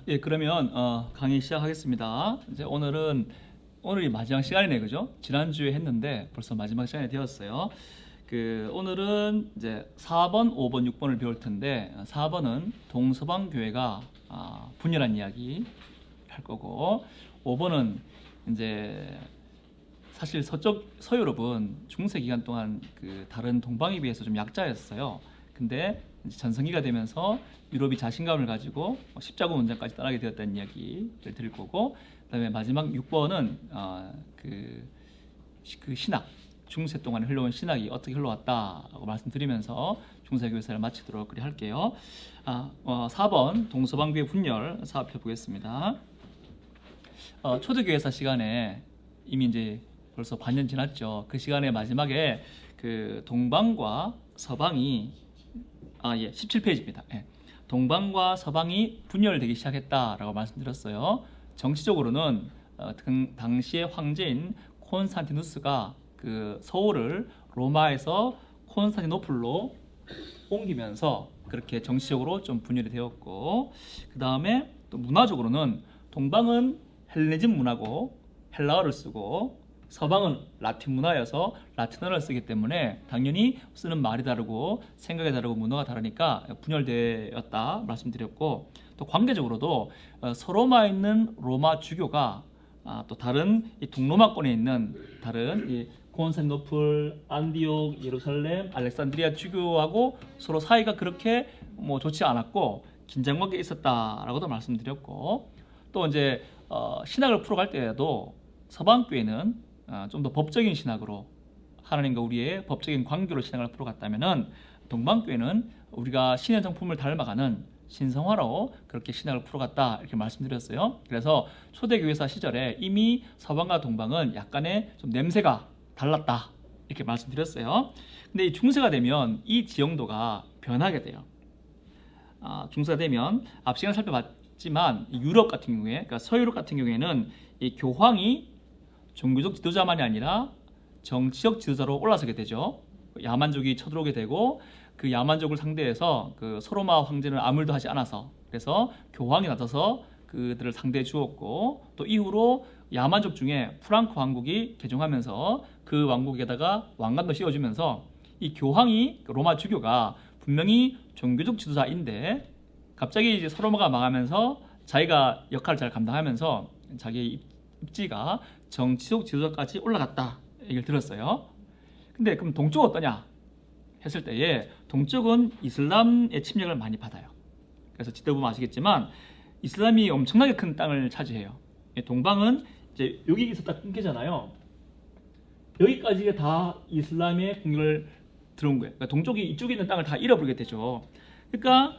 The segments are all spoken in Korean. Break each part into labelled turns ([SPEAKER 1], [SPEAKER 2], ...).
[SPEAKER 1] 예, 그러면 강의 시작하겠습니다. 이제 오늘이 마지막 시간이네, 그죠? 지난주에 했는데 벌써 마지막 시간이 되었어요. 오늘은 이제 4번, 5번, 6번을 배울 텐데 4번은 동서방 교회가 분열한 이야기 할 거고 5번은 이제 사실 서유럽은 중세 기간 동안 다른 동방에 비해서 좀 약자였어요. 근데 이제 전성기가 되면서 유럽이 자신감을 가지고 십자군 원전까지 떠나게 되었다는 이야기를 드릴 거고, 그다음에 마지막 6번은 그 신학, 중세 동안에 흘러온 신학이 어떻게 흘러왔다고 말씀드리면서 중세 교회사를 마치도록 그리 할게요. 4번 동서방교회 분열 살펴보겠습니다. 초대교회사 시간에 이미 이제 벌써 반년 지났죠. 그 시간에 마지막에 동방과 서방이 17페이지입니다. 예. 동방과 서방이 분열되기 시작했다라고 말씀드렸어요. 정치적으로는 당시의 황제인 콘스탄티누스가 서울을 로마에서 콘스탄티노플로 옮기면서 그렇게 정치적으로 좀 분열이 되었고, 그 다음에 또 문화적으로는 동방은 헬레니즘 문화고 헬라어를 쓰고 서방은 라틴 문화여서 라틴어를 쓰기 때문에 당연히 쓰는 말이 다르고 생각이 다르고 문화가 다르니까 분열되었다 말씀드렸고, 또 관계적으로도 서로마에 있는 로마 주교가 또 다른 이 동로마권에 있는 다른 이 콘스탄티노플, 안디옥, 예루살렘, 알렉산드리아 주교하고 서로 사이가 그렇게 좋지 않았고 긴장관계 있었다라고도 말씀드렸고, 또 이제 신학을 풀어갈 때에도 서방교회는 좀 더 법적인 신학으로 하나님과 우리의 법적인 관계로 신학을 풀어갔다면은 동방교회는 우리가 신의 정품을 닮아가는 신성화로 그렇게 신학을 풀어갔다 이렇게 말씀드렸어요. 그래서 초대교회사 시절에 이미 서방과 동방은 약간의 좀 냄새가 달랐다 이렇게 말씀드렸어요. 근데 이 중세가 되면 이 지형도가 변하게 돼요. 중세가 되면 앞 시간 살펴봤지만 유럽 같은 경우에, 그러니까 서유럽 같은 경우에는 이 교황이 종교적 지도자만이 아니라 정치적 지도자로 올라서게 되죠. 야만족이 쳐들어오게 되고 그 야만족을 상대해서 서로마 황제는 아무 일도 하지 않아서, 그래서 교황이 나서서 그들을 상대해 주었고, 또 이후로 야만족 중에 프랑크 왕국이 개종하면서 그 왕국에다가 왕관도 씌워주면서 이 교황이 로마 주교가 분명히 종교적 지도자인데 갑자기 이제 서로마가 망하면서 자기가 역할을 잘 감당하면서 자기의 입지가 정치적 지도자까지 올라갔다 얘기를 들었어요. 근데 그럼 동쪽은 어떠냐 했을 때에 동쪽은 이슬람의 침략을 많이 받아요. 그래서 지도 보면 아시겠지만 이슬람이 엄청나게 큰 땅을 차지해요. 동방은 이제 여기 있었다 끊기잖아요. 여기까지가 다 이슬람의 공격을 들어온 거예요. 그러니까 동쪽이 이쪽에 있는 땅을 다 잃어버리게 되죠. 그러니까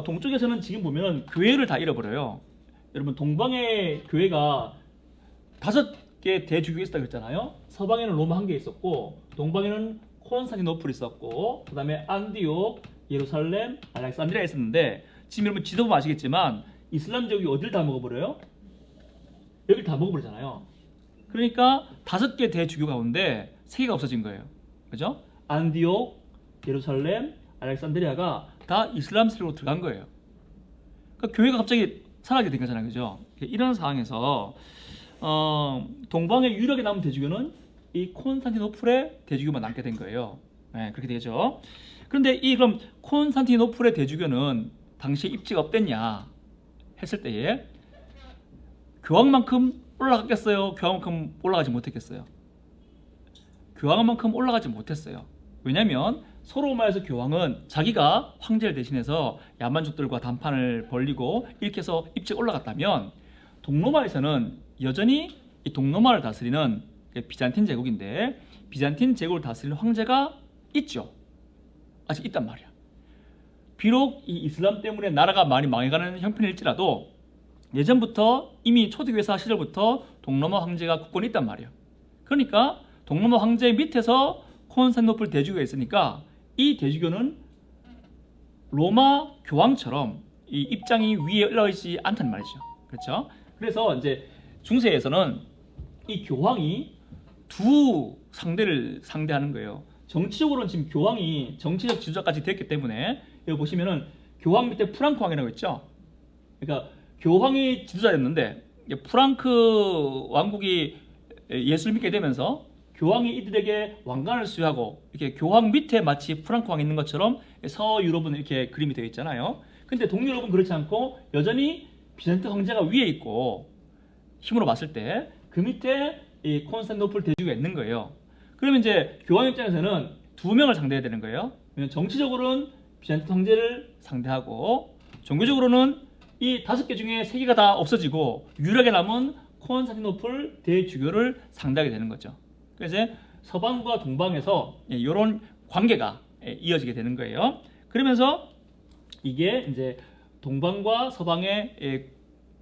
[SPEAKER 1] 동쪽에서는 지금 보면 교회를 다 잃어버려요. 여러분, 동방의 교회가 5개 대주교가 있었다 그랬잖아요. 서방에는 로마 1개 있었고 동방에는 콘스탄티노플이 있었고 그 다음에 안디옥, 예루살렘, 알렉산드리아 있었는데, 지금 여러분 지도 보면 아시겠지만 이슬람족이 어딜 다 먹어버려요? 여길 다 먹어버리잖아요. 그러니까 5개 대주교 가운데 3개가 없어진 거예요. 그죠? 안디옥, 예루살렘, 알렉산드리아가 다 이슬람 세력으로 들어간 거예요. 그러니까 교회가 갑자기 사라지게 된 거잖아요. 그죠? 이런 상황에서 동방의 유력에 남은 대주교는 이 콘스탄티노플의 대주교만 남게 된 거예요. 네, 그렇게 되죠. 그런데 그럼 콘스탄티노플의 대주교는 당시에 입지가 어땠냐 했을 때에 교황만큼 올라갔겠어요? 교황만큼 올라가지 못했겠어요? 교황만큼 올라가지 못했어요. 왜냐하면 서로마에서 교황은 자기가 황제를 대신해서 야만족들과 담판을 벌리고 이렇게 해서 입지가 올라갔다면, 동로마에서는 여전히 이 동로마를 다스리는 비잔틴 제국인데 비잔틴 제국을 다스리는 황제가 있죠. 아직 있단 말이야. 비록 이 이슬람 때문에 나라가 많이 망해가는 형편일지라도 예전부터 이미 초대교회사 시절부터 동로마 황제가 국권이 있단 말이에요. 그러니까 동로마 황제 밑에서 콘스탄티노플 대주교가 있으니까 이 대주교는 로마 교황처럼 이 입장이 위에 올라가지 않단 말이죠. 그렇죠? 그래서 이제 중세에서는 이 교황이 두 상대를 상대하는 거예요. 정치적으로는 지금 교황이 정치적 지도자까지 됐기 때문에 여기 보시면은 교황 밑에 프랑크 왕이라고 있죠. 그러니까 교황이 지도자였는데 프랑크 왕국이 예수를 믿게 되면서 교황이 이들에게 왕관을 수여하고 이렇게 교황 밑에 마치 프랑크 왕이 있는 것처럼 서유럽은 이렇게 그림이 되어 있잖아요. 근데 동유럽은 그렇지 않고 여전히 비잔틴 황제가 위에 있고 힘으로 봤을 때 그 밑에 이 콘스탄티노플 대주교가 있는 거예요. 그러면 이제 교황 입장에서는 두 명을 상대해야 되는 거예요. 정치적으로는 비잔틴 황제를 상대하고 종교적으로는 이 5개 중에 3개가 다 없어지고 유일하게 남은 콘스탄티노플 대주교를 상대하게 되는 거죠. 그래서 이제 서방과 동방에서 이런 관계가 이어지게 되는 거예요. 그러면서 이게 이제 동방과 서방의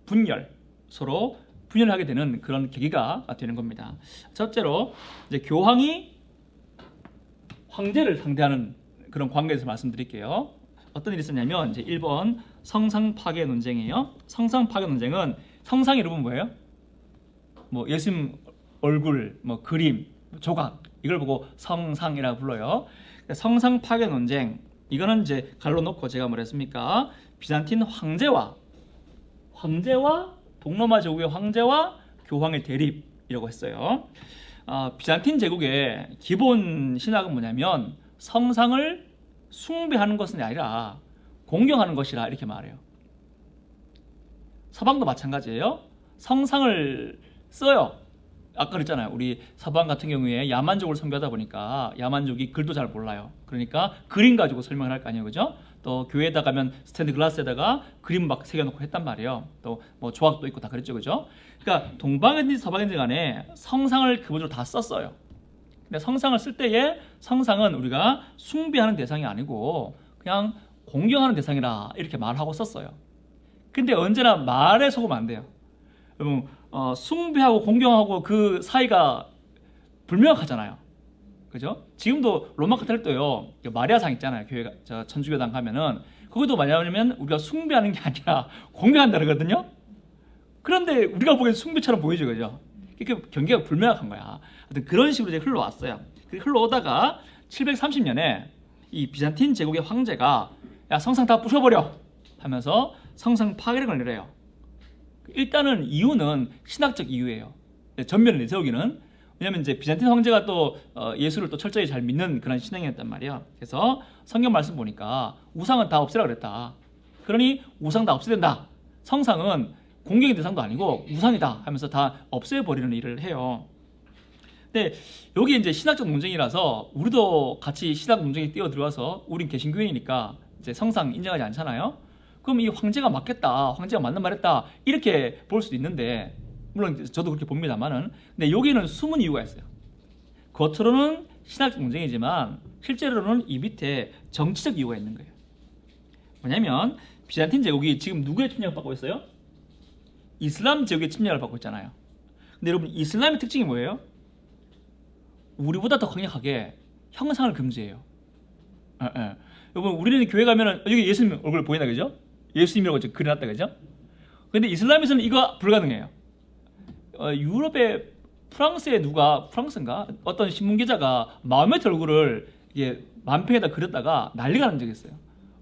[SPEAKER 1] 분열, 서로 분열하게 되는 그런 계기가 되는 겁니다. 첫째로 이제 교황이 황제를 상대하는 그런 관계에서 말씀드릴게요. 어떤 일이 있었냐면 이제 1번 성상 파괴 논쟁이에요. 성상 파괴 논쟁은 성상이 여러분 뭐예요? 뭐 예수님 얼굴, 뭐 그림, 조각 이걸 보고 성상이라고 불러요. 성상 파괴 논쟁 이거는 이제 갈로 놓고 제가 뭐랬습니까? 비잔틴 황제와 동로마 제국의 황제와 교황의 대립이라고 했어요. 비잔틴 제국의 기본 신학은 뭐냐면 성상을 숭배하는 것은 아니라 공경하는 것이라 이렇게 말해요. 서방도 마찬가지예요. 성상을 써요. 아까 그랬잖아요. 우리 서방 같은 경우에 야만족을 숭배하다 보니까 야만족이 글도 잘 몰라요. 그러니까 그림 가지고 설명을 할 거 아니에요, 그죠? 또 교회에다 가면 스탠드 글라스에다가 그림 막 새겨놓고 했단 말이에요. 또 뭐 조각도 있고 다 그랬죠, 그죠? 그러니까 동방인지 서방인지 간에 성상을 기본적으로 다 썼어요. 근데 성상을 쓸 때에 성상은 우리가 숭배하는 대상이 아니고 그냥 공경하는 대상이라 이렇게 말하고 썼어요. 근데 언제나 말에 속으면 안 돼요. 여러분 숭배하고 공경하고 그 사이가 불명확하잖아요. 그죠? 지금도 로마 카톨릭도요 마리아상 있잖아요. 교회가 천주교당 가면은 그것도 뭐냐면 우리가 숭배하는 게 아니라 공경한다 그러거든요. 그런데 우리가 보기엔 숭배처럼 보이죠, 그죠? 그러니까 경계가 불명확한 거야. 하여튼 그런 식으로 이제 흘러왔어요. 흘러오다가 730년에 이 비잔틴 제국의 황제가 야 성상 다 부숴버려 하면서 성상 파괴를 걸리래요. 일단은 이유는 신학적 이유예요. 전면을 내세우기는. 왜냐면 이제 비잔틴 황제가 또 예수를 또 철저히 잘 믿는 그런 신앙이었단 말이야. 그래서 성경 말씀 보니까 우상은 다 없애라 그랬다. 그러니 우상 다 없애야 된다. 성상은 공경의 대상도 아니고 우상이다 하면서 다 없애버리는 일을 해요. 근데 여기 이제 신학적 논쟁이라서 우리도 같이 신학 논쟁에 뛰어들어와서 우린 개신교인이니까 이제 성상 인정하지 않잖아요. 그럼 이 황제가 맞겠다, 황제가 맞는 말했다 이렇게 볼 수도 있는데 물론 저도 그렇게 봅니다만은 근데 여기는 숨은 이유가 있어요. 겉으로는 신학적 논쟁이지만 실제로는 이 밑에 정치적 이유가 있는 거예요. 뭐냐면 비잔틴 제국이 지금 누구의 침략을 받고 있어요? 이슬람 제국의 침략을 받고 있잖아요. 근데 여러분 이슬람의 특징이 뭐예요? 우리보다 더 강력하게 형상을 금지해요. 여러분 우리는 교회 가면은 여기 예수님 얼굴 보이나 그죠? 예수님이라고 그려놨다 그죠? 근데 이슬람에서는 이거 불가능해요. 유럽의 프랑스에 프랑스인가? 어떤 신문 기자가 마호메트 얼굴을 이게 만평에다 그렸다가 난리가 난 적이 있어요.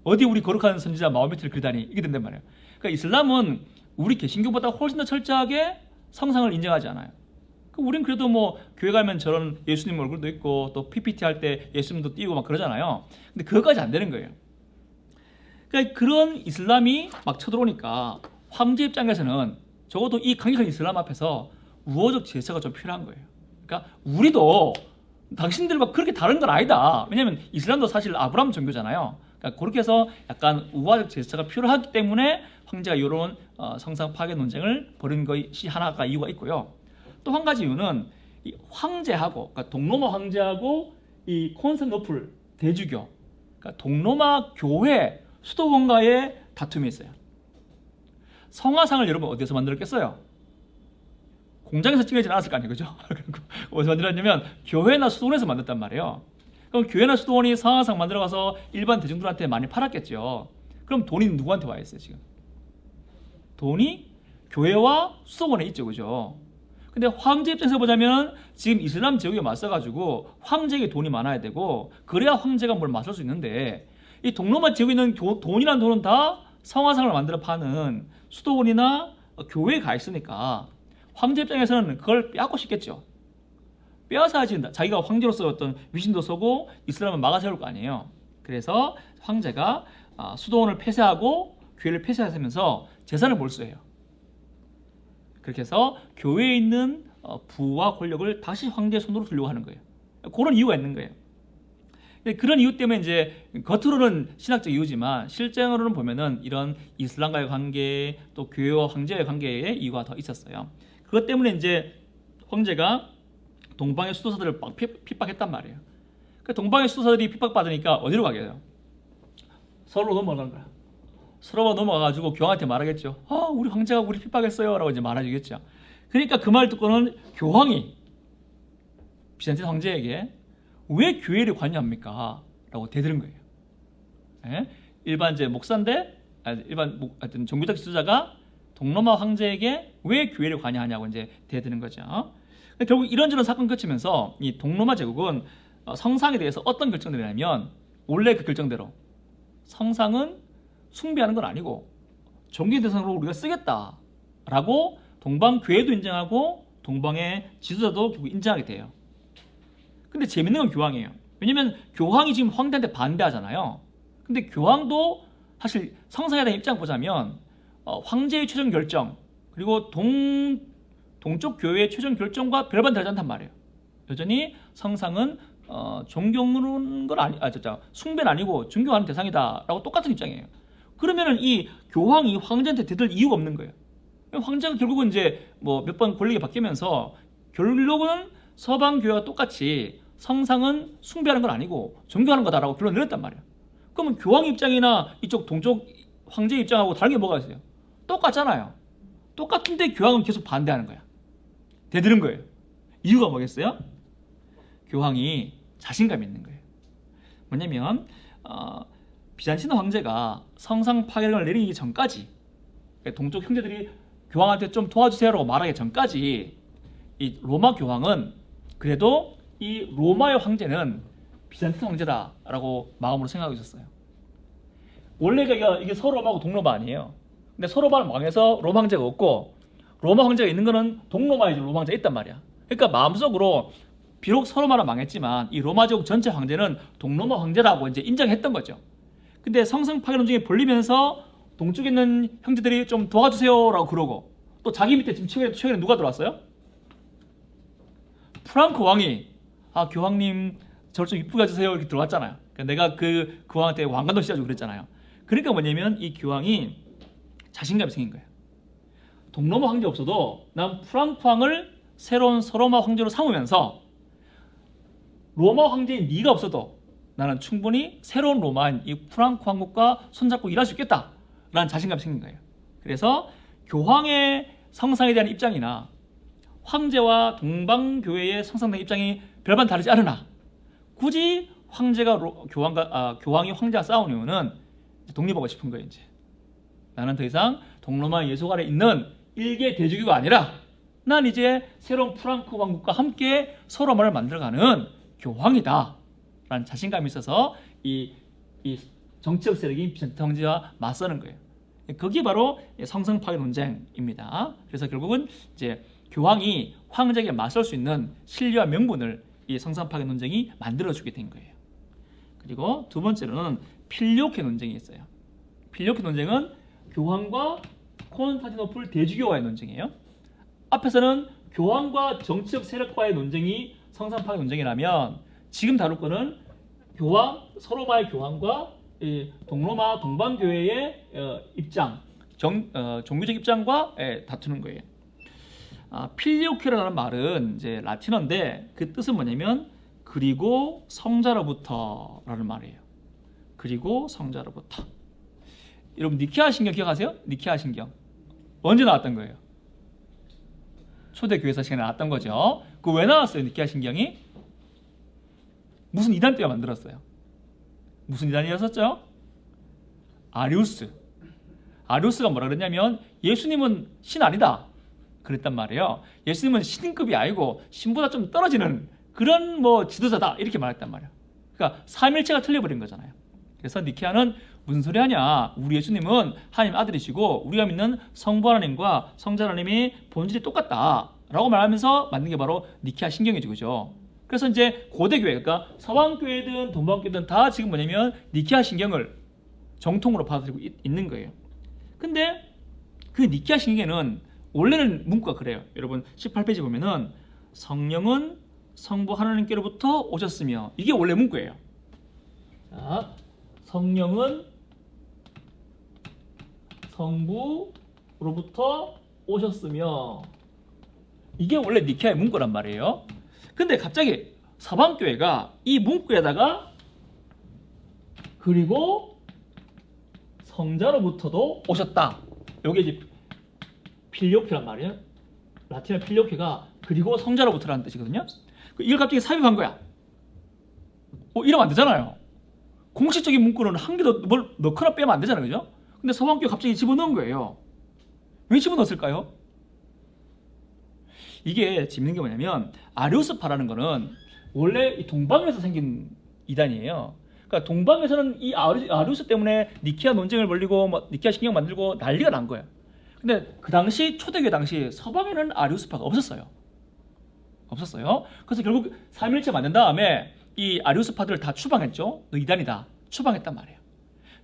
[SPEAKER 1] 어디 우리 거룩한 선지자 마호메트를 그리다니 이게 된단 말이에요. 그러니까 이슬람은 우리 개신교보다 훨씬 더 철저하게 성상을 인정하지 않아요. 우린 그래도 뭐 교회 가면 저런 예수님 얼굴도 있고 또 PPT 할 때 예수님도 띄우고 막 그러잖아요. 근데 그것까지 안 되는 거예요. 그러니까 그런 이슬람이 막 쳐들어오니까 황제 입장에서는 적어도 이 강력한 이슬람 앞에서 우호적 제스처가 좀 필요한 거예요. 그러니까 우리도 당신들과 그렇게 다른 건 아니다. 왜냐하면 이슬람도 사실 아브라함 종교잖아요. 그러니까 그렇게 해서 약간 우호적 제스처가 필요하기 때문에 황제가 이런 성상 파괴 논쟁을 벌인 것이 하나가 이유가 있고요. 또 한 가지 이유는 이 황제하고 그러니까 동로마 황제하고 이 콘스탄티노플 대주교 그러니까 동로마 교회 수도원과의 다툼이 있어요. 성화상을 여러분 어디서 만들었겠어요? 공장에서 찌개지 않았을 거 아니에요, 그죠? 어디서 만들었냐면 교회나 수도원에서 만들었단 말이에요. 그럼 교회나 수도원이 성화상 만들어가서 일반 대중들한테 많이 팔았겠죠. 그럼 돈이 누구한테 와 있어요 지금? 돈이 교회와 수도원에 있죠, 그죠? 근데 황제 입장에서 보자면 지금 이슬람 제국에 맞서가지고 황제에게 돈이 많아야 되고 그래야 황제가 뭘 맞설 수 있는데 이 동로마 제국에 있는 돈이라는 돈은 다 성화상을 만들어 파는 수도원이나 교회에 가 있으니까 황제 입장에서는 그걸 빼앗고 싶겠죠. 빼앗아야지 자기가 황제로서 어떤 위신도 서고 이슬람을 막아세울 거 아니에요. 그래서 황제가 수도원을 폐쇄하고 교회를 폐쇄하면서 재산을 몰수해요. 그렇게 해서 교회에 있는 부와 권력을 다시 황제의 손으로 주려고 하는 거예요. 그런 이유가 있는 거예요. 그런 이유 때문에 이제 겉으로는 신학적 이유지만 실제로는 보면은 이런 이슬람과의 관계 또 교회와 황제의 관계에 이유가 더 있었어요. 그것 때문에 이제 황제가 동방의 수도사들을 막 핍박했단 말이에요. 그 동방의 수도사들이 핍박받으니까 어디로 가게 돼요? 서로 넘어가는 거야. 서로가 넘어가가지고 교황한테 말하겠죠. 우리 황제가 우리 핍박했어요 라고 이제 말해주겠죠. 그러니까 그 말 듣고는 교황이 비잔틴 황제에게 왜 교회를 관여합니까? 라고 대드는 거예요. 예? 일반 이제 목사인데 하여튼 종교적 지도자가 동로마 황제에게 왜 교회를 관여하냐고 이제 대드는 거죠. 결국 이런저런 사건 거치면서 이 동로마 제국은 성상에 대해서 어떤 결정을 내냐면 원래 그 결정대로 성상은 숭배하는 건 아니고 종교 대상으로 우리가 쓰겠다라고 동방 교회도 인정하고 동방의 지도자도 결국 인정하게 돼요. 근데 재밌는 건 교황이에요. 왜냐면 교황이 지금 황제한테 반대하잖아요. 근데 교황도 사실 성상에 대한 입장 보자면 황제의 최종 결정 그리고 동쪽 교회의 최종 결정과 별반 다르지 않단 말이에요. 여전히 성상은 존경하는 건 숭배는 아니고 존경하는 대상이다라고 똑같은 입장이에요. 그러면은 이 교황이 황제한테 대들 이유가 없는 거예요. 황제가 결국은 이제 뭐 몇 번 권력이 바뀌면서 결국은 서방 교회와 똑같이 성상은 숭배하는 건 아니고 존경하는 거다라고 결론 내렸단 말이에요. 그러면 교황 입장이나 이쪽 동쪽 황제 입장하고 다른 게 뭐가 있어요? 똑같잖아요. 똑같은데 교황은 계속 반대하는 거야. 대드는 거예요. 이유가 뭐겠어요? 교황이 자신감이 있는 거예요. 뭐냐면 비잔틴 황제가 성상 파괴령을 내리기 전까지 동쪽 형제들이 교황한테 좀 도와주세요라고 말하기 전까지 이 로마 교황은 그래도 이 로마의 황제는 비잔틴 황제다라고 마음으로 생각하고 있었어요. 원래가 이게 서로마하고 동로마 아니에요. 근데 서로마는 망해서 로마 황제가 없고 로마 황제가 있는 거는 동로마에 로마 황제가 있단 말이야. 그러니까 마음속으로 비록 서로마는 망했지만 이 로마 제국 전체 황제는 동로마 황제라고 이제 인정했던 거죠. 근데 성상 파괴 논쟁이 벌리면서 동쪽에 있는 형제들이 좀 도와주세요라고 그러고 또 자기 밑에 지금 최근에 누가 들어왔어요? 프랑크 왕이 교황님 저를 좀 이쁘게 해주세요 이렇게 들어왔잖아요. 그러니까 내가 그 왕한테 왕관도 씌워주고 그랬잖아요. 그러니까 뭐냐면 이 교황이 자신감이 생긴 거예요. 동로마 황제 없어도 난 프랑크 왕을 새로운 서로마 황제로 삼으면서 로마 황제인 네가 없어도 나는 충분히 새로운 로마인 이 프랑크 왕국과 손잡고 일할 수 있겠다라는 자신감이 생긴 거예요. 그래서 교황의 성상에 대한 입장이나 황제와 동방교회의 성상의 입장이 별반 다르지 않으나 굳이 황제가 교황이 황제와 싸운 이유는 독립하고 싶은 거예요. 이제 나는 더 이상 동로마 예속 아래 있는 일개 대주교가 아니라 난 이제 새로운 프랑크 왕국과 함께 서로마를 만들어가는 교황이다 라는 자신감이 있어서 이 정치적 세력인 비잔틴 황제와 맞서는 거예요. 그게 바로 성상 파괴 논쟁입니다. 그래서 결국은 이제 교황이 황제에게 맞설 수 있는 신뢰와 명분을 이 성상 파괴 논쟁이 만들어주게 된 거예요. 그리고 두 번째로는 필리오케 논쟁이 있어요. 필리오케 논쟁은 교황과 콘스탄티노플 대주교와의 논쟁이에요. 앞에서는 교황과 정치적 세력과의 논쟁이 성상 파괴 논쟁이라면 지금 다룰 거는 서로마의 교황과 동로마 동방교회의 입장, 종교적 입장과 다투는 거예요. 필리오케라는 말은 이제 라틴어인데 그 뜻은 뭐냐면 그리고 성자로부터라는 말이에요. 그리고 성자로부터. 여러분 니케아 신경 기억하세요? 니케아 신경 언제 나왔던 거예요? 초대 교회사 시간에 나왔던 거죠. 그 왜 나왔어요? 니케아 신경이 무슨 이단 때문에 만들었어요? 무슨 이단이었었죠? 아리우스가 뭐라 그랬냐면 예수님은 신 아니다 그랬단 말이에요. 예수님은 신급이 아니고 신보다 좀 떨어지는 그런 지도자다 이렇게 말했단 말이에요. 그러니까 삼일체가 틀려버린 거잖아요. 그래서 니케아는 무슨 소리 하냐? 우리 예수님은 하나님 아들이시고 우리가 믿는 성부 하나님과 성자 하나님이 본질이 똑같다라고 말하면서 만든 게 바로 니케아 신경이죠, 그죠? 그래서 이제 고대 교회, 그러니까 서방 교회든 동방 교회든 다 지금 뭐냐면 니케아 신경을 정통으로 받아들이고 있는 거예요. 근데 그 니케아 신경에는 원래는 문구가 그래요. 여러분 18페이지 보면은 성령은 성부 하나님께로부터 오셨으며, 이게 원래 문구예요. 자, 성령은 성부로부터 오셨으며, 이게 원래 니케아의 문구란 말이에요. 근데 갑자기 서방교회가 이 문구에다가 그리고 성자로부터도 오셨다, 요게 이제 필리오피란 말이에요. 라틴어 필리오피가 그리고 성자로부터라는 뜻이거든요. 이걸 갑자기 삽입한 거야. 이러면 안 되잖아요. 공식적인 문구는 한 개 더 뭘 넣거나 빼면 안 되잖아요, 그죠? 근데 서방교회 갑자기 집어넣은 거예요. 왜 집어넣었을까요? 이게 재밌는 게 뭐냐면, 아리우스파라는 거는 원래 이 동방에서 생긴 이단이에요. 그러니까 동방에서는 이 아리우스 때문에 니케아 논쟁을 벌리고 뭐 니케아 신경 만들고 난리가 난 거예요. 근데 그 당시 초대교회 당시 서방에는 아리우스파가 없었어요. 그래서 결국 삼일체 만든 다음에 이 아리우스파들을 다 추방했죠. 너 이단이다, 추방했단 말이에요.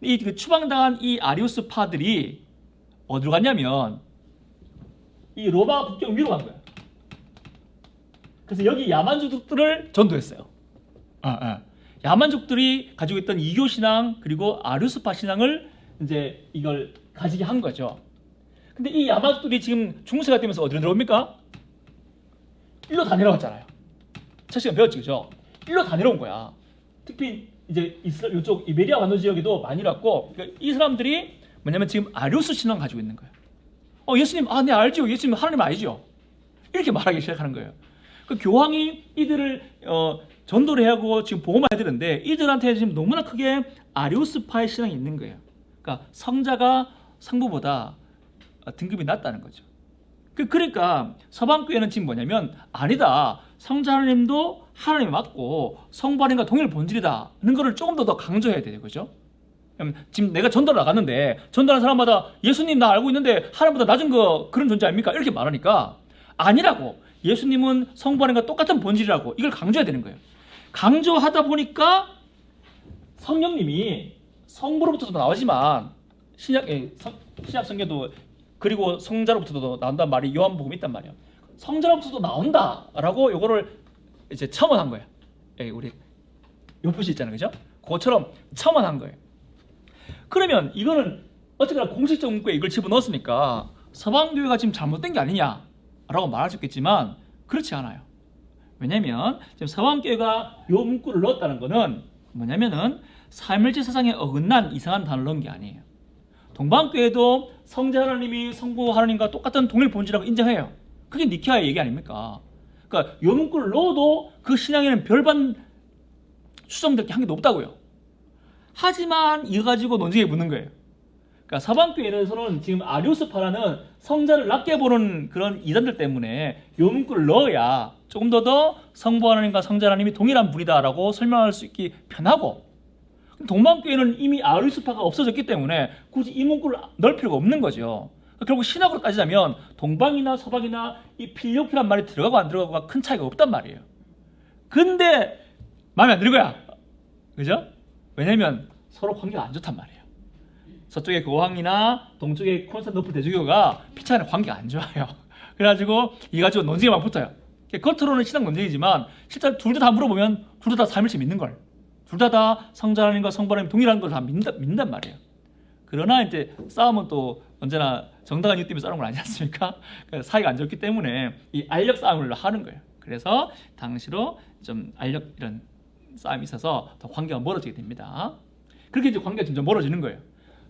[SPEAKER 1] 이 그 추방당한 이 아리우스파들이 어디로 갔냐면 이 로마 국경 위로 간 거예요. 그래서 여기 야만족들을 전도했어요. 야만족들이 가지고 있던 이교 신앙 그리고 아리우스파 신앙을 이제 이걸 가지게 한 거죠. 근데 이 야만족들이 지금 중세가 되면서 어디로 내려옵니까? 일로 다 내려왔잖아요. 첫 시간 배웠지, 그죠? 일로 다 내려온 거야. 특히 이제 이스라엘 이쪽 이베리아 반도 지역에도 많이 왔고, 그러니까 이 사람들이 뭐냐면 지금 아리우스 신앙 가지고 있는 거예요. 예수님, 네 알죠. 예수님 하나님 아니죠. 이렇게 말하기 시작하는 거예요. 그 교황이 이들을 전도를 해야 하고 지금 보호만 해드는데, 이들한테 지금 너무나 크게 아리우스파의 신앙이 있는 거예요. 그러니까 성자가 성부보다 등급이 낮다는 거죠. 그러니까 서방교회는 지금 뭐냐면, 아니다, 성자 하나님도 하나님이 맞고 성부 하나님과 동일 본질이다는 거를 조금 더 강조해야 돼요, 그죠? 지금 내가 전도를 나갔는데 전도하는 사람마다 예수님 나 알고 있는데 하나님보다 낮은 거 그런 존재 아닙니까? 이렇게 말하니까 아니라고, 예수님은 성부 하나님과 똑같은 본질이라고 이걸 강조해야 되는 거예요. 강조하다 보니까 성령님이 성부로부터도 나오지만 신약 성경도 그리고 성자로부터도 나온다는 말이 요한복음에 있단 말이에요. 성자로부터도 나온다라고 요거를 이제 첨언한 거예요. 우리 요 표시 있잖아요, 그죠? 그것처럼 첨언한 거예요. 그러면 이거는 어쨌거나 공식적 문구에 이걸 집어넣었으니까 서방교회가 지금 잘못된 게 아니냐라고 말할 수 있겠지만 그렇지 않아요. 왜냐면 지금 서방교회가 요 문구를 넣었다는 거는 뭐냐면은 삼일체 사상에 어긋난 이상한 단어를 넣은 게 아니에요. 동방교회도 성자 하나님이 성부 하나님과 똑같은 동일 본질이라고 인정해요. 그게 니케아의 얘기 아닙니까? 그러니까 요 문구를 넣어도 그 신앙에는 별반 수정될 게 한 개도 없다고요. 하지만 이거 가지고 논쟁에 붙는 거예요. 그러니까 서방교회에서는 지금 아리우스파라는 성자를 낮게 보는 그런 이단들 때문에 요 문구를 넣어야 조금 더 성부 하나님과 성자 하나님이 동일한 분이다라고 설명할 수 있기 편하고, 동방교회는 이미 아리우스파가 없어졌기 때문에 굳이 이 문구를 넣을 필요가 없는 거죠. 결국 신학으로 따지자면 동방이나 서방이나 이 필리오피란 말이 들어가고 안 들어가고가 큰 차이가 없단 말이에요. 근데 마음에 안 드는 거야, 그죠? 왜냐면 서로 관계가 안 좋단 말이에요. 서쪽의 교황이나 동쪽의 콘스탄티노플 대주교가 피차는 관계가 안 좋아요. 그래가지고 이 가지고 논쟁이 막 붙어요. 겉으로는 신학 논쟁이지만 실제 둘 다 물어보면 둘 다 삼일체 믿는 걸, 둘 다 성자 하나님과 성부 하나님 동일한 걸 다 믿는단 말이에요. 그러나 이제 싸움은 또 언제나 정당한 이유 때문에 싸우는 건 아니지 않습니까? 사이가 안 좋기 때문에 이 알력 싸움을 하는 거예요. 그래서 당시로 좀 알력 이런 싸움이 있어서 더 관계가 멀어지게 됩니다. 그렇게 이제 관계가 점점 멀어지는 거예요.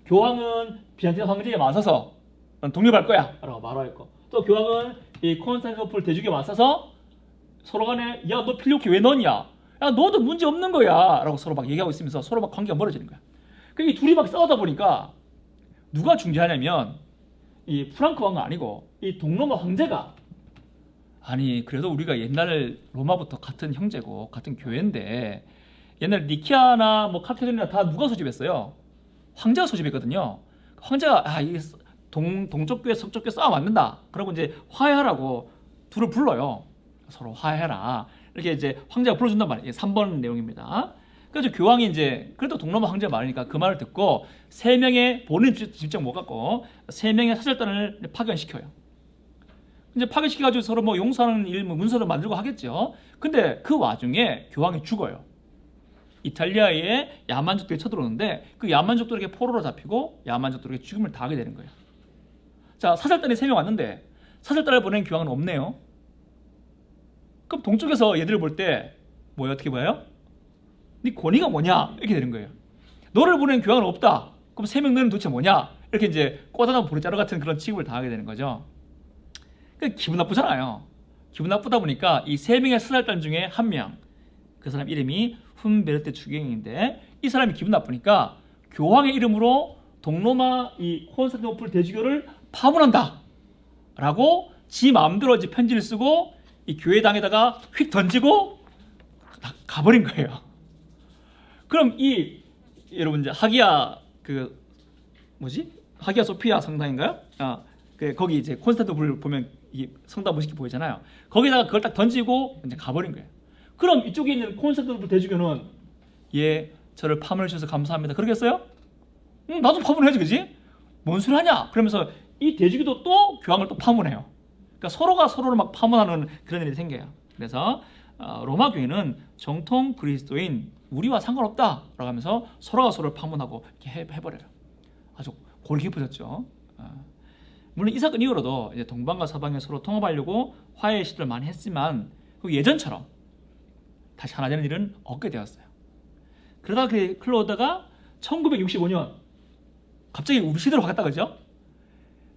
[SPEAKER 1] 교황은 비잔틴 황제에 맞서서 독립할 거야 라고 말하고, 또 교황은 이 콘스탄티노플 대주교에 맞서서 서로 간에 야 너 필리오키 왜 넣냐, 야 너도 문제 없는 거야 라고 서로 막 얘기하고 있으면서 서로 막 관계가 멀어지는 거야. 이 둘이 막 싸우다 보니까 누가 중재하냐면 이 프랑크 왕은 아니고 이 동로마 황제가, 아니 그래도 우리가 옛날 로마부터 같은 형제고 같은 교회인데 옛날 니키아나 뭐 칼케도니나 다 누가 소집했어요? 황제가 소집했거든요. 황제가 이게 동쪽 교회 서쪽 교회 싸움 안 된다. 그러고 이제 화해하라고 둘을 불러요. 서로 화해해라. 이렇게 이제 황제가 불러준단 말이에요. 3번 내용입니다. 그래서 교황이 이제 그래도 동로마 황제가 말이니까 그 말을 듣고 3명의 본인 직접 못 갖고 3명의 사절단을 파견시켜요. 이제 파견시켜가지고 서로 뭐 용서하는 일, 문서를 만들고 하겠죠. 근데 그 와중에 교황이 죽어요. 이탈리아의 야만족들이 쳐들어오는데 그 야만족들에게 포로로 잡히고 야만족들에게 죽음을 당하게 되는 거예요. 자, 사절단이 3명 왔는데 사절단을 보낸 교황은 없네요. 그럼 동쪽에서 얘들을 볼 때 뭐야, 어떻게 봐요? 네 권위가 뭐냐? 이렇게 되는 거예요. 너를 보낸 교황은 없다. 그럼 3명 너는 도대체 뭐냐? 이렇게 이제 꼬다나 보리자루 같은 그런 취급을 당하게 되는 거죠. 그러니까 기분 나쁘잖아요. 기분 나쁘다 보니까 이 3명의 사절단 중에 한 명, 그 사람 이름이 훈베르테 추경인데 이 사람이 기분 나쁘니까 교황의 이름으로 동로마 이 콘스탄티노플 대주교를 파문한다 라고 지 마음대로 이제 편지를 쓰고 이 교회당에다가 휙 던지고 가버린 거예요. 그럼 이 여러분 이제 하기야 그 뭐지? 하기야 소피아 성당인가요? 거기 이제 콘스탄티노플 보면 이 성당 멋있게 보이잖아요. 거기다가 그걸 딱 던지고 이제 가버린 거예요. 그럼 이쪽에 있는 콘스탄티노플 대주교는 저를 파문해 주셔서 감사합니다. 그러겠어요? 나도 파문해야지, 그지? 뭔 소리 하냐? 그러면서 이 대주교도 또 교황을 또 파문해요. 그러니까 서로가 서로를 막 파문하는 그런 일이 생겨요. 그래서 로마 교회는 정통 그리스도인 우리와 상관없다라고 하면서 서로가 서로를 파문하고 이렇게 해버려요. 아주 골 깊어졌죠. 물론 이 사건 이후로도 이제 동방과 서방이 서로 통합하려고 화해의 시도를 많이 했지만 그 예전처럼 다시 하나 되는 일은 없게 되었어요. 그러다가 그 흘러오다가 1965년 갑자기 우리 시대로 바뀌었다, 그죠?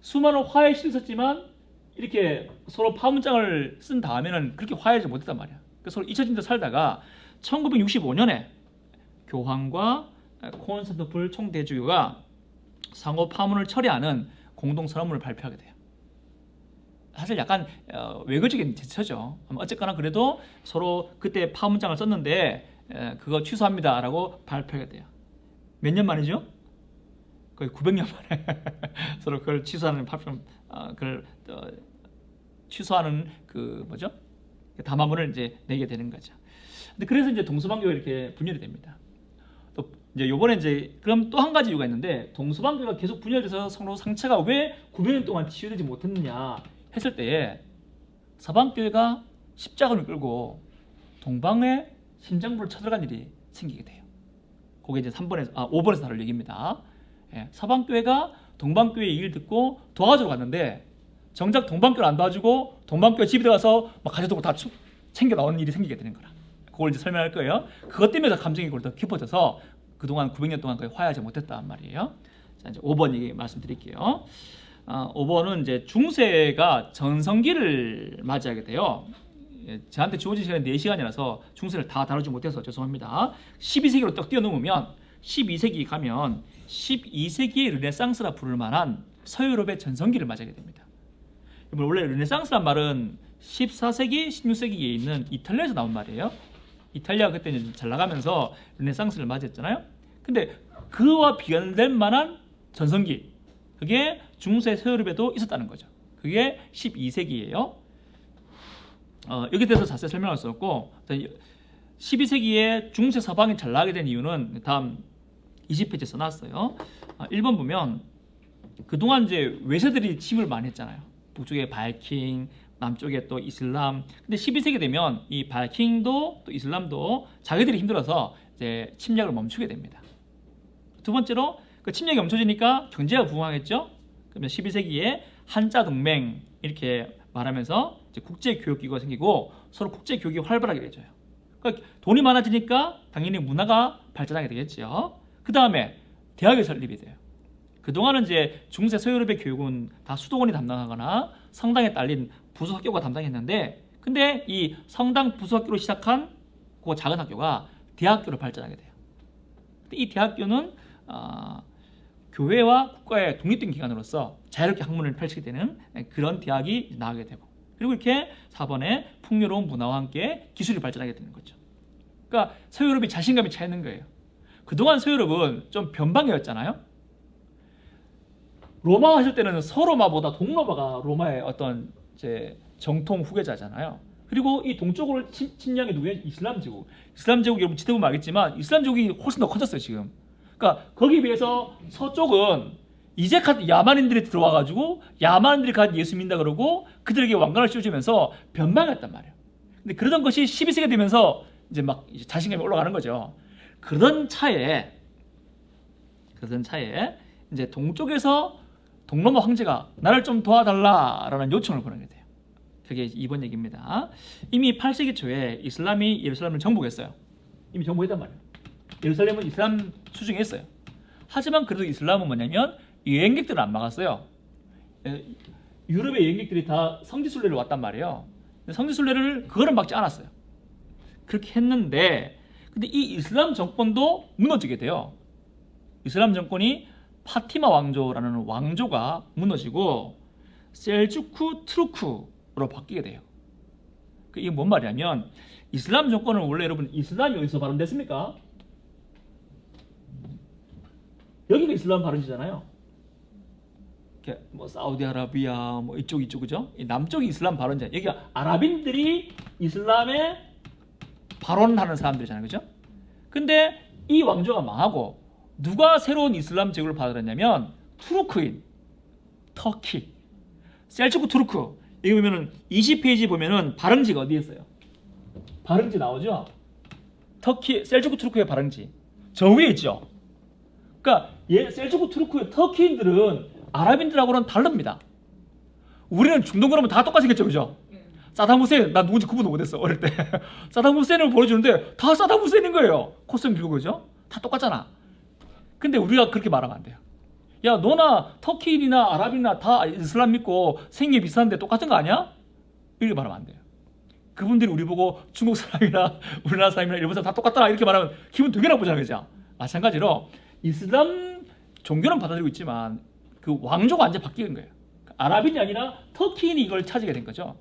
[SPEAKER 1] 수많은 화해 시도를 썼지만 이렇게 서로 파문장을 쓴 다음에는 그렇게 화해하지 못했단 말이야. 그래서 서로 잊혀진 데 살다가 1965년에 교황과 콘스탄티노플 총대주교가 상호 파문을 처리하는 공동선언문을 발표하게 돼요. 사실 약간 외교적인 제스처죠. 어쨌거나 그래도 서로 그때 파문장을 썼는데 그거 취소합니다라고 발표하게 돼요. 몇 년 만이죠? 거의 900년 만에 서로 그걸 취소하는 그걸 취소하는 그 뭐죠? 담화문을 이제 내게 되는 거죠. 근데 그래서 이제 동서방교가 이렇게 분열이 됩니다. 또 이제 요번에 이제 그럼 또 한 가지 이유가 있는데 동서방교가 계속 분열돼서 서로 상처가 왜 900년 동안 치유되지 못했느냐 했을 때에 서방교회가 십자가를 끌고 동방의 심장부를 쳐들어간 일이 생기게 돼요. 그게 이제 5번에서 다룰 얘기입니다. 서방교회가 동방교회의 얘기를 듣고 도와주러 갔는데 정작 동방교회를 안 도와주고 동방교회 집에 들어가서 막 가져두고 다 챙겨 나오는 일이 생기게 되는 거라. 그걸 이제 설명할 거예요. 그것 때문에 감정이 더 깊어져서 그동안 900년 동안 거의 화해하지 못했단 말이에요. 자, 이제 5번 얘기 말씀드릴게요. 5번은 이제 중세가 전성기를 맞이하게 돼요. 저한테 주어진 시간이 4시간이라서 중세를 다 다루지 못해서 죄송합니다. 12세기로 딱 뛰어넘으면 12세기 가면 12세기의 르네상스라 부를 만한 서유럽의 전성기를 맞이하게 됩니다. 원래 르네상스란 말은 14세기, 16세기에 있는 이탈리아에서 나온 말이에요. 이탈리아가 그때 잘 나가면서 르네상스를 맞이했잖아요. 근데 그와 비교될 만한 전성기, 그게 중세 서유럽에도 있었다는 거죠. 그게 12세기예요. 여기 대해서 자세히 설명할 수 없고 12세기에 중세 서방이 잘 나가게 된 이유는 다음 20페이지에 써놨어요. 1번 보면 그동안 이제 외세들이 침입을 많이 했잖아요. 북쪽에 바이킹, 남쪽에 또 이슬람. 근데 12세기 되면 이 바이킹도 또 이슬람도 자기들이 힘들어서 이제 침략을 멈추게 됩니다. 두 번째로 그 침략이 멈춰지니까 경제가 부흥하겠죠. 그러면 12세기에 한자 동맹 이렇게 말하면서 이제 국제 교육기구가 생기고 서로 국제 교육이 활발하게 되죠. 그러니까 돈이 많아지니까 당연히 문화가 발전하게 되겠죠. 그 다음에 대학이 설립이 돼요. 그동안은 이제 중세 서유럽의 교육은 다 수도원이 담당하거나 성당에 딸린 부수학교가 담당했는데 근데 이 성당 부수학교로 시작한 그 작은 학교가 대학교로 발전하게 돼요. 근데 이 대학교는 교회와 국가의 독립된 기관으로서 자유롭게 학문을 펼치게 되는 그런 대학이 나오게 되고 그리고 이렇게 4번에 풍요로운 문화와 함께 기술이 발전하게 되는 거죠. 그러니까 서유럽이 자신감이 차 있는 거예요. 그동안 서유럽은 좀 변방이었잖아요. 로마 하실 때는 서로마보다 동로마가 로마의 어떤 이제 정통 후계자잖아요. 그리고 이 동쪽을 침략이 누구예요? 이슬람 제국. 이슬람 제국 여러분 지도보면 알겠지만 이슬람 제국이 훨씬 더 커졌어요 지금. 그러니까 거기에 비해서 서쪽은 이제 야만인들이 들어와가지고 야만인들이 갓 예수 믿는다 그러고 그들에게 왕관을 씌워주면서 변방했단 말이에요. 근데 그러던 것이 12세기가 되면서 이제 막 이제 자신감이 올라가는 거죠. 그러던 차에 이제 동쪽에서 동로마 황제가 나를 좀 도와달라라는 요청을 보내게 돼요. 그게 이번 얘기입니다. 이미 8세기 초에 이슬람이 예루살렘을 정복했어요. 이미 정복했단 말이에요. 예루살렘은 이슬람 수중에 있어요. 하지만 그래도 이슬람은 뭐냐면 여행객들을 안 막았어요. 유럽의 여행객들이 다 성지순례를 왔단 말이에요. 성지순례를 그거를 막지 않았어요. 그렇게 했는데 근데 이 이슬람 정권도 무너지게 돼요. 이슬람 정권이 파티마 왕조라는 왕조가 무너지고 셀주크 투르크로 바뀌게 돼요. 이게 뭔 말이냐면 이슬람 정권은 원래 여러분 이슬람이 어디서 발원됐습니까? 여기가 이슬람 발원지잖아요. 뭐 사우디아라비아 뭐 이쪽 그죠? 남쪽이 이슬람 발원지. 여기가 아랍인들이 이슬람에 발원하는 사람들이잖아요, 그죠? 근데 이 왕조가 망하고 누가 새로운 이슬람 제국을 받아들였냐면 투르크인 터키 셀주크 투르크. 여기 보면은 20페이지 보면은 발응지가 어디에 있어요? 발응지 나오죠? 터키 셀주크 투르크의 발응지 저 위에 있죠. 그러니까 셀주크 투르크의 터키인들은 아랍인들하고는 다릅니다. 우리는 중동 그러면 다 똑같이 생겼죠, 그죠? 사담 후세인, 난 누군지 구분도 못했어 어릴 때. 사담 후세인을 보여주는데 다 사담 후세인인 거예요. 코스튬 들고, 그죠? 다 똑같잖아. 근데 우리가 그렇게 말하면 안 돼요. 야, 너나 터키인이나 아랍인이나 다 이슬람 믿고 생긴 게 비슷한데 똑같은 거 아니야? 이렇게 말하면 안 돼요. 그분들이 우리 보고 중국 사람이나 우리나라 사람이나 일본 사람 다 똑같다 이렇게 말하면 기분 되게 나쁘잖아요, 그죠? 마찬가지로 이슬람 종교는 받아들이고 있지만 그 왕조가 완전히 바뀌는 거예요. 아랍인이 아니라 터키인이 이걸 차지게 된 거죠.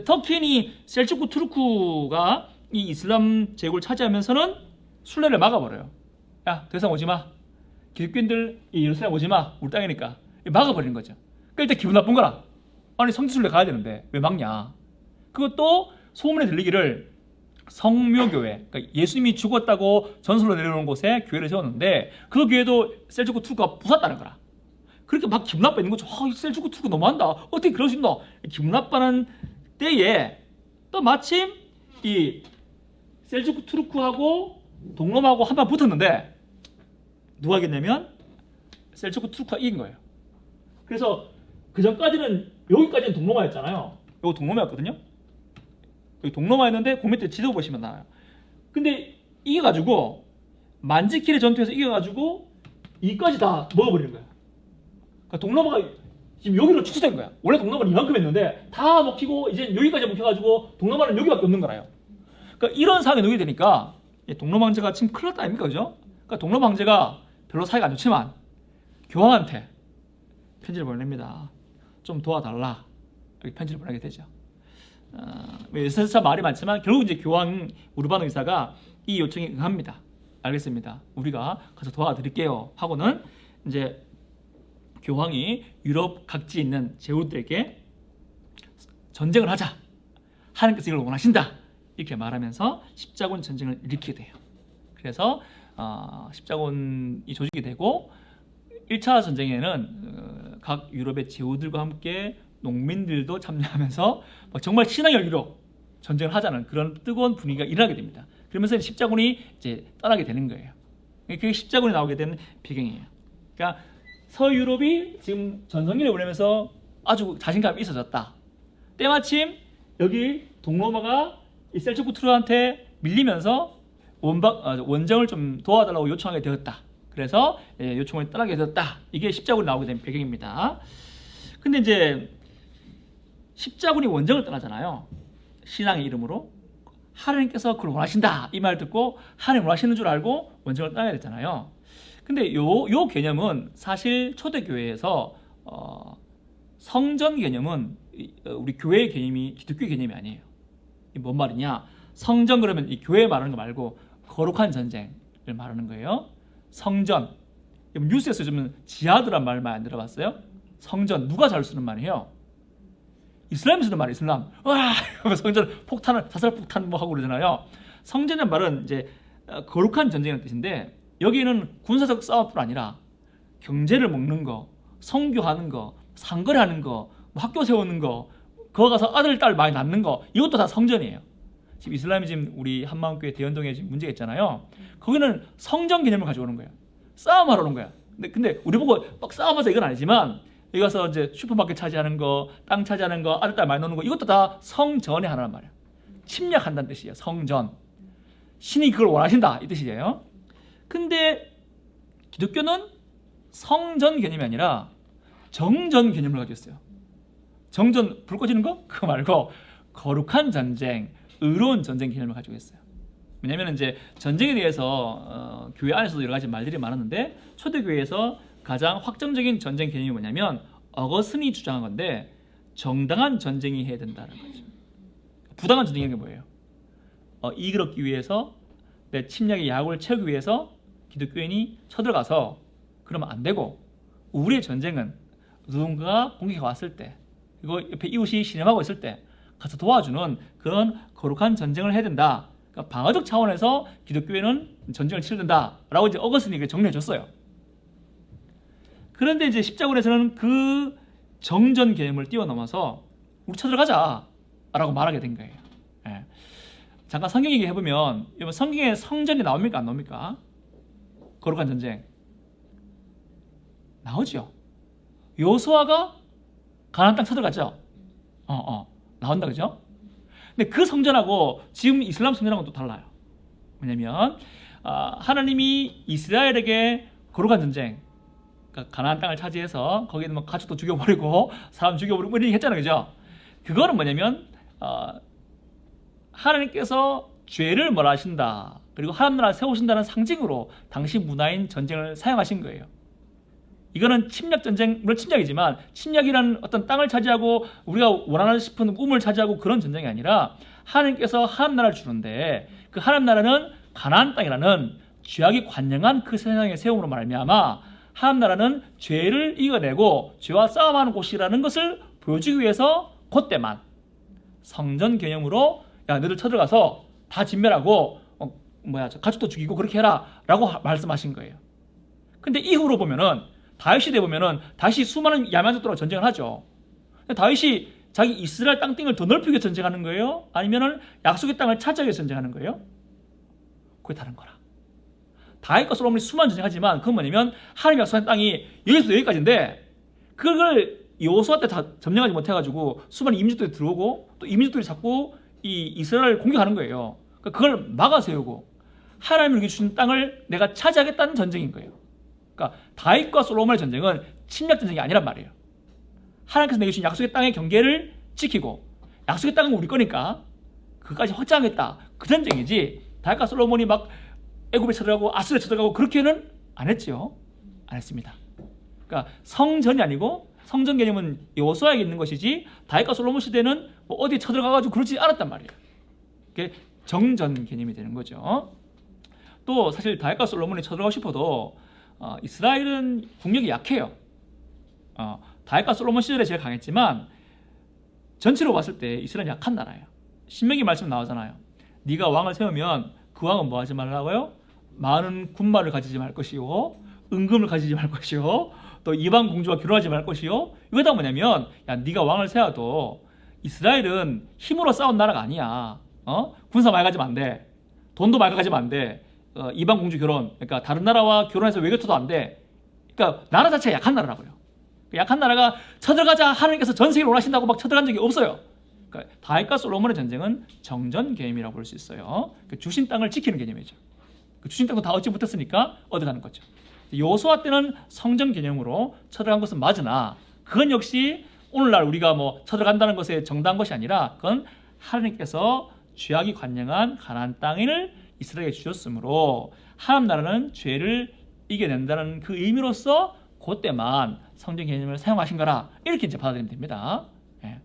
[SPEAKER 1] 터키인이 셀주크 투르크가 이 이슬람 제국을 차지하면서는 순례를 막아버려요. 야, 더 이상 오지 마. 기독교인들 예루살렘 오지 마. 우리 땅이니까. 막아버리는 거죠. 그러니까 일단 기분 나쁜 거라. 아니 성지순례 가야 되는데 왜 막냐. 그것도 소문에 들리기를 성묘교회, 그러니까 예수님이 죽었다고 전설로 내려오는 곳에 교회를 세웠는데 그 교회도 셀주크 투르크가 부쉈다는 거라. 그렇게 막 기분 나빠 있는 거죠. 셀주크 투르크 너무한다. 어떻게 그럴 수 있나. 기분 나빠는 때에 또 마침 이 셀주크 투르크하고 동로마하고 한판 붙었는데 누가 이겼냐면 셀주크 투르크가 이긴 거예요. 그래서 그 전까지는 여기까지는 동로마였잖아요. 여기 동로마였거든요. 여기 동로마였는데 그 밑에 지도 보시면 나와요. 근데 이겨가지고 만지킬의 전투에서 이겨가지고 이까지 다 먹어버리는 거야. 그러니까 동로마가 지금 여기로 축소된 거야. 원래 동로마는 이만큼 했는데 다 먹히고 이제 여기까지 먹혀가지고 동로마는 여기밖에 없는 거라요. 그러니까 이런 상황에 놓이게 되니까 동로마 황제가 지금 큰일 났다 아닙니까, 그죠? 그러니까 동로마 황제가 별로 사이가 안 좋지만 교황한테 편지를 보냅니다. 좀 도와달라. 이렇게 편지를 보내게 되죠. 말이 많지만 결국 이제 교황 우르반 의사가 이 요청에 응합니다. 알겠습니다. 우리가 가서 도와드릴게요. 하고는 이제 교황이 유럽 각지에 있는 제후들에게 전쟁을 하자. 하나님께서 이걸 원하신다. 이렇게 말하면서 십자군 전쟁을 일으키게 돼요. 그래서 십자군이 조직이 되고 1차 전쟁에는 각 유럽의 제후들과 함께 농민들도 참여하면서 정말 신앙의 열기로 전쟁을 하자는 그런 뜨거운 분위기가 일어나게 됩니다. 그러면서 십자군이 이제 떠나게 되는 거예요. 그게 십자군이 나오게 된 배경이에요. 그러니까 서유럽이 지금 전성기를 보내면서 아주 자신감이 있어졌다. 때마침 여기 동로마가 이 셀주크 투르크한테 밀리면서 원정을 좀 도와달라고 요청하게 되었다. 그래서 요청을 떠나게 되었다. 이게 십자군이 나오게 된 배경입니다. 근데 이제 십자군이 원정을 떠나잖아요. 신앙의 이름으로. 하나님께서 그걸 원하신다. 이 말 듣고 하나님 원하시는 줄 알고 원정을 떠나야 됐잖아요. 근데 요 개념은 사실 초대교회에서 성전 개념은 우리 교회의 개념이 기독교의 개념이 아니에요. 이 뭔 말이냐? 성전 그러면 이 교회 말하는 거 말고 거룩한 전쟁을 말하는 거예요. 성전. 뉴스에서 요즘은 지하드란 말 많이 안 들어봤어요? 성전 누가 잘 쓰는 말이에요? 이슬람이 쓰는 말이에요. 이슬람. 와, 성전 폭탄을 자살 폭탄 뭐 하고 그러잖아요. 성전이라는 말은 이제 거룩한 전쟁이라는 뜻인데 여기는 군사적 싸움뿐 아니라 경제를 먹는 거, 선교하는 거, 상거래하는 거, 뭐 학교 세우는 거, 거기 가서 아들 딸 많이 낳는 거, 이것도 다 성전이에요. 지금 이슬람이 지금 우리 한마음교회 대연동에 지금 문제가 있잖아요. 거기는 성전 개념을 가져오는 거예요. 싸움하러 오는 거야. 근데 우리 보고 막 싸움하자 이건 아니지만 여기 가서 이제 슈퍼마켓 차지하는 거, 땅 차지하는 거, 아들 딸 많이 놓는 거, 이것도 다 성전의 하나란 말이에요. 침략한다는 뜻이에요. 성전. 신이 그걸 원하신다 이 뜻이에요. 근데 기독교는 성전 개념이 아니라 정전 개념을 가지고 있어요. 정전 불 꺼지는 거? 그거 말고 거룩한 전쟁, 의로운 전쟁 개념을 가지고 있어요. 왜냐하면 이제 전쟁에 대해서 교회 안에서도 여러 가지 말들이 많았는데 초대교회에서 가장 확정적인 전쟁 개념이 뭐냐면 어거스틴이 주장한 건데 정당한 전쟁이 해야 된다는 거죠. 부당한 전쟁이 뭐예요? 이익을 얻기 위해서 내 침략의 야구를 채우기 위해서 기독교인이 쳐들어가서 그러면 안 되고 우리의 전쟁은 누군가가 공격해 왔을 때 그리고 옆에 이웃이 신음하고 있을 때 가서 도와주는 그런 거룩한 전쟁을 해야 된다. 그러니까 방어적 차원에서 기독교회는 전쟁을 치러야 된다라고 이제 어거스틴이 정리해 줬어요. 그런데 이제 십자군에서는 그 정전 개념을 뛰어넘어서 우리 쳐들어가자라고 말하게 된 거예요. 예. 잠깐 성경 얘기 해보면 성경에 성전이 나옵니까 안 나옵니까? 거룩한 전쟁 나오죠. 요수아가 가나안 땅 쳐들어갔죠. 나온다 그죠? 근데 그 성전하고 지금 이슬람 성전하고는 또 달라요. 왜냐면 하나님이 이스라엘에게 거룩한 전쟁, 그러니까 가나안 땅을 차지해서 거기에 뭐 가축도 죽여버리고 사람 죽여버리고 이렇게 했잖아요, 그죠? 그거는 뭐냐면 하나님께서 죄를 멸하신다 그리고 하나님 나라를 세우신다는 상징으로 당시 문화인 전쟁을 사용하신 거예요. 이거는 침략 전쟁, 물론 침략이지만 침략이라는 어떤 땅을 차지하고 우리가 원하는 싶은 우물 차지하고 그런 전쟁이 아니라 하나님께서 하나님 나라를 주는데 그 하나님 나라는 가나안 땅이라는 죄악이 관영한 그 세상의 세움으로 말미암아 하나님 나라는 죄를 이겨내고 죄와 싸움하는 곳이라는 것을 보여주기 위해서 그때만 성전 개념으로 야 너희들 쳐들어가서 다 진멸하고 가축도 죽이고 그렇게 해라 라고 말씀하신 거예요. 근데 이후로 보면은 다윗 시대에 보면은 다시 수많은 야만족들하고 전쟁을 하죠. 다윗이 자기 이스라엘 땅띵을 더 넓히기 위해 전쟁하는 거예요? 아니면은 약속의 땅을 차지하기 위해 전쟁하는 거예요? 그게 다른 거라. 다윗과 솔로몬이 수많은 전쟁하지만 그건 뭐냐면 하나님 약속한 땅이 여기서부터 여기까지인데 그걸 여호수아 때 다 점령하지 못해가지고 수많은 이민족들이 들어오고 또 이민족들이 자꾸 이 이스라엘을 공격하는 거예요. 그러니까 그걸 막아세우고 하나님이 주신 땅을 내가 차지하겠다는 전쟁인 거예요. 그러니까 다윗과 솔로몬의 전쟁은 침략 전쟁이 아니란 말이에요. 하나님께서 내게 주신 약속의 땅의 경계를 지키고 약속의 땅은 우리 거니까 그까지 확장하겠다. 그 전쟁이지 다윗과 솔로몬이 막 애굽에 쳐들어가고 아수르에 쳐들어가고 그렇게는 안 했죠. 안 했습니다. 그러니까 성전이 아니고 성전 개념은 여호수아에게 있는 것이지 다윗과 솔로몬 시대는 뭐 어디에 쳐들어가가지고 그러지 않았단 말이에요. 그게 정전 개념이 되는 거죠. 또 사실 다윗과 솔로몬이 쳐들어가고 싶어도 이스라엘은 국력이 약해요. 다윗과 솔로몬 시절에 제일 강했지만 전체로 봤을 때 이스라엘은 약한 나라예요. 신명기 말씀 나오잖아요. 네가 왕을 세우면 그 왕은 뭐 하지 말라고요? 많은 군마를 가지지 말 것이요, 은금을 가지지 말 것이요, 또 이방 공주와 결혼하지 말 것이요. 이거 다 뭐냐면 야 네가 왕을 세워도 이스라엘은 힘으로 싸운 나라가 아니야. 군사 많이 가지면 안 돼. 돈도 많이 가지면 안 돼. 이방 공주 결혼, 그러니까 다른 나라와 결혼해서 외교토도 안 돼. 그러니까 나라 자체가 약한 나라라고요. 약한 나라가 쳐들어가자 하나님께서 전 세계를 원하신다고 막 쳐들어간 적이 없어요. 그러니까 다윗과 솔로몬의 전쟁은 정전 개념이라고 볼 수 있어요. 주신 땅을 지키는 개념이죠. 주신 땅도 다 얻지 못했으니까 얻어가는 거죠. 여호수아 때는 성전 개념으로 쳐들어간 것은 맞으나 그건 역시 오늘날 우리가 뭐 쳐들어간다는 것에 정당한 것이 아니라 그건 하나님께서 죄악이 관영한 가나안 땅을 이스라엘에 주셨으므로 하나님 나라는 죄를 이겨낸다는 그 의미로서 그때만 성전 개념을 사용하신 거라 이렇게 이제 받아들이면 됩니다. 예.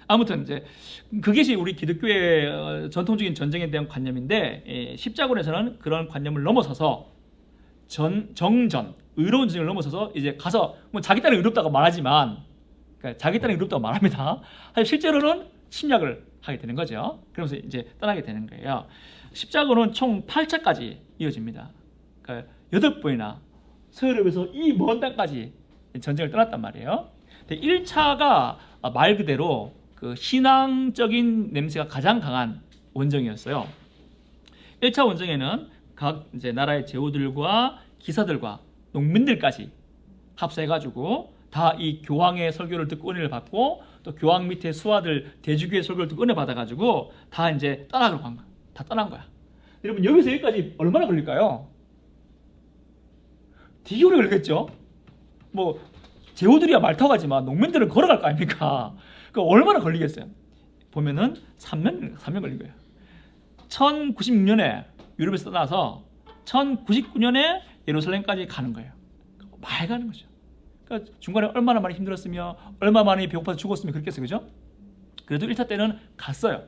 [SPEAKER 1] 아무튼 이제 그것이 우리 기독교의 전통적인 전쟁에 대한 관념인데 십자군에서는 그런 관념을 넘어서서 정전, 의로운 전쟁을 넘어서서 이제 가서 뭐 자기 딸이 의롭다고 말하지만, 그러니까 자기 딸이 의롭다고 말합니다. 하지만 실제로는 침략을 하게 되는 거죠. 그러면서 이제 떠나게 되는 거예요. 십자군은 총 8차까지 이어집니다. 그러니까 8번이나 서유럽에서 이 먼 땅까지 전쟁을 떠났단 말이에요. 1차가 말 그대로 그 신앙적인 냄새가 가장 강한 원정이었어요. 1차 원정에는 각 이제 나라의 제후들과 기사들과 농민들까지 합세해가지고 다 이 교황의 설교를 듣고 은혜를 받고, 또 교황 밑에 수하들 대주교의 설교를 듣고 은혜 받아가지고 다 이제 떠나간 거야. 다 떠난 거야. 여러분, 여기서 여기까지 얼마나 걸릴까요? 되게 오래 걸리겠죠? 뭐 제후들이야 말 타고 가지만 농민들은 걸어갈 거 아닙니까? 그 얼마나 걸리겠어요? 보면은 3년 걸린 거예요. 1096년에 유럽에서 떠나서 1099년에 예루살렘까지 가는 거예요. 많이 가는 거죠. 그러니까 중간에 얼마나 많이 힘들었으며 얼마나 많이 배고파서 죽었으면 그렇겠어요, 그죠? 그래도 1차 때는 갔어요.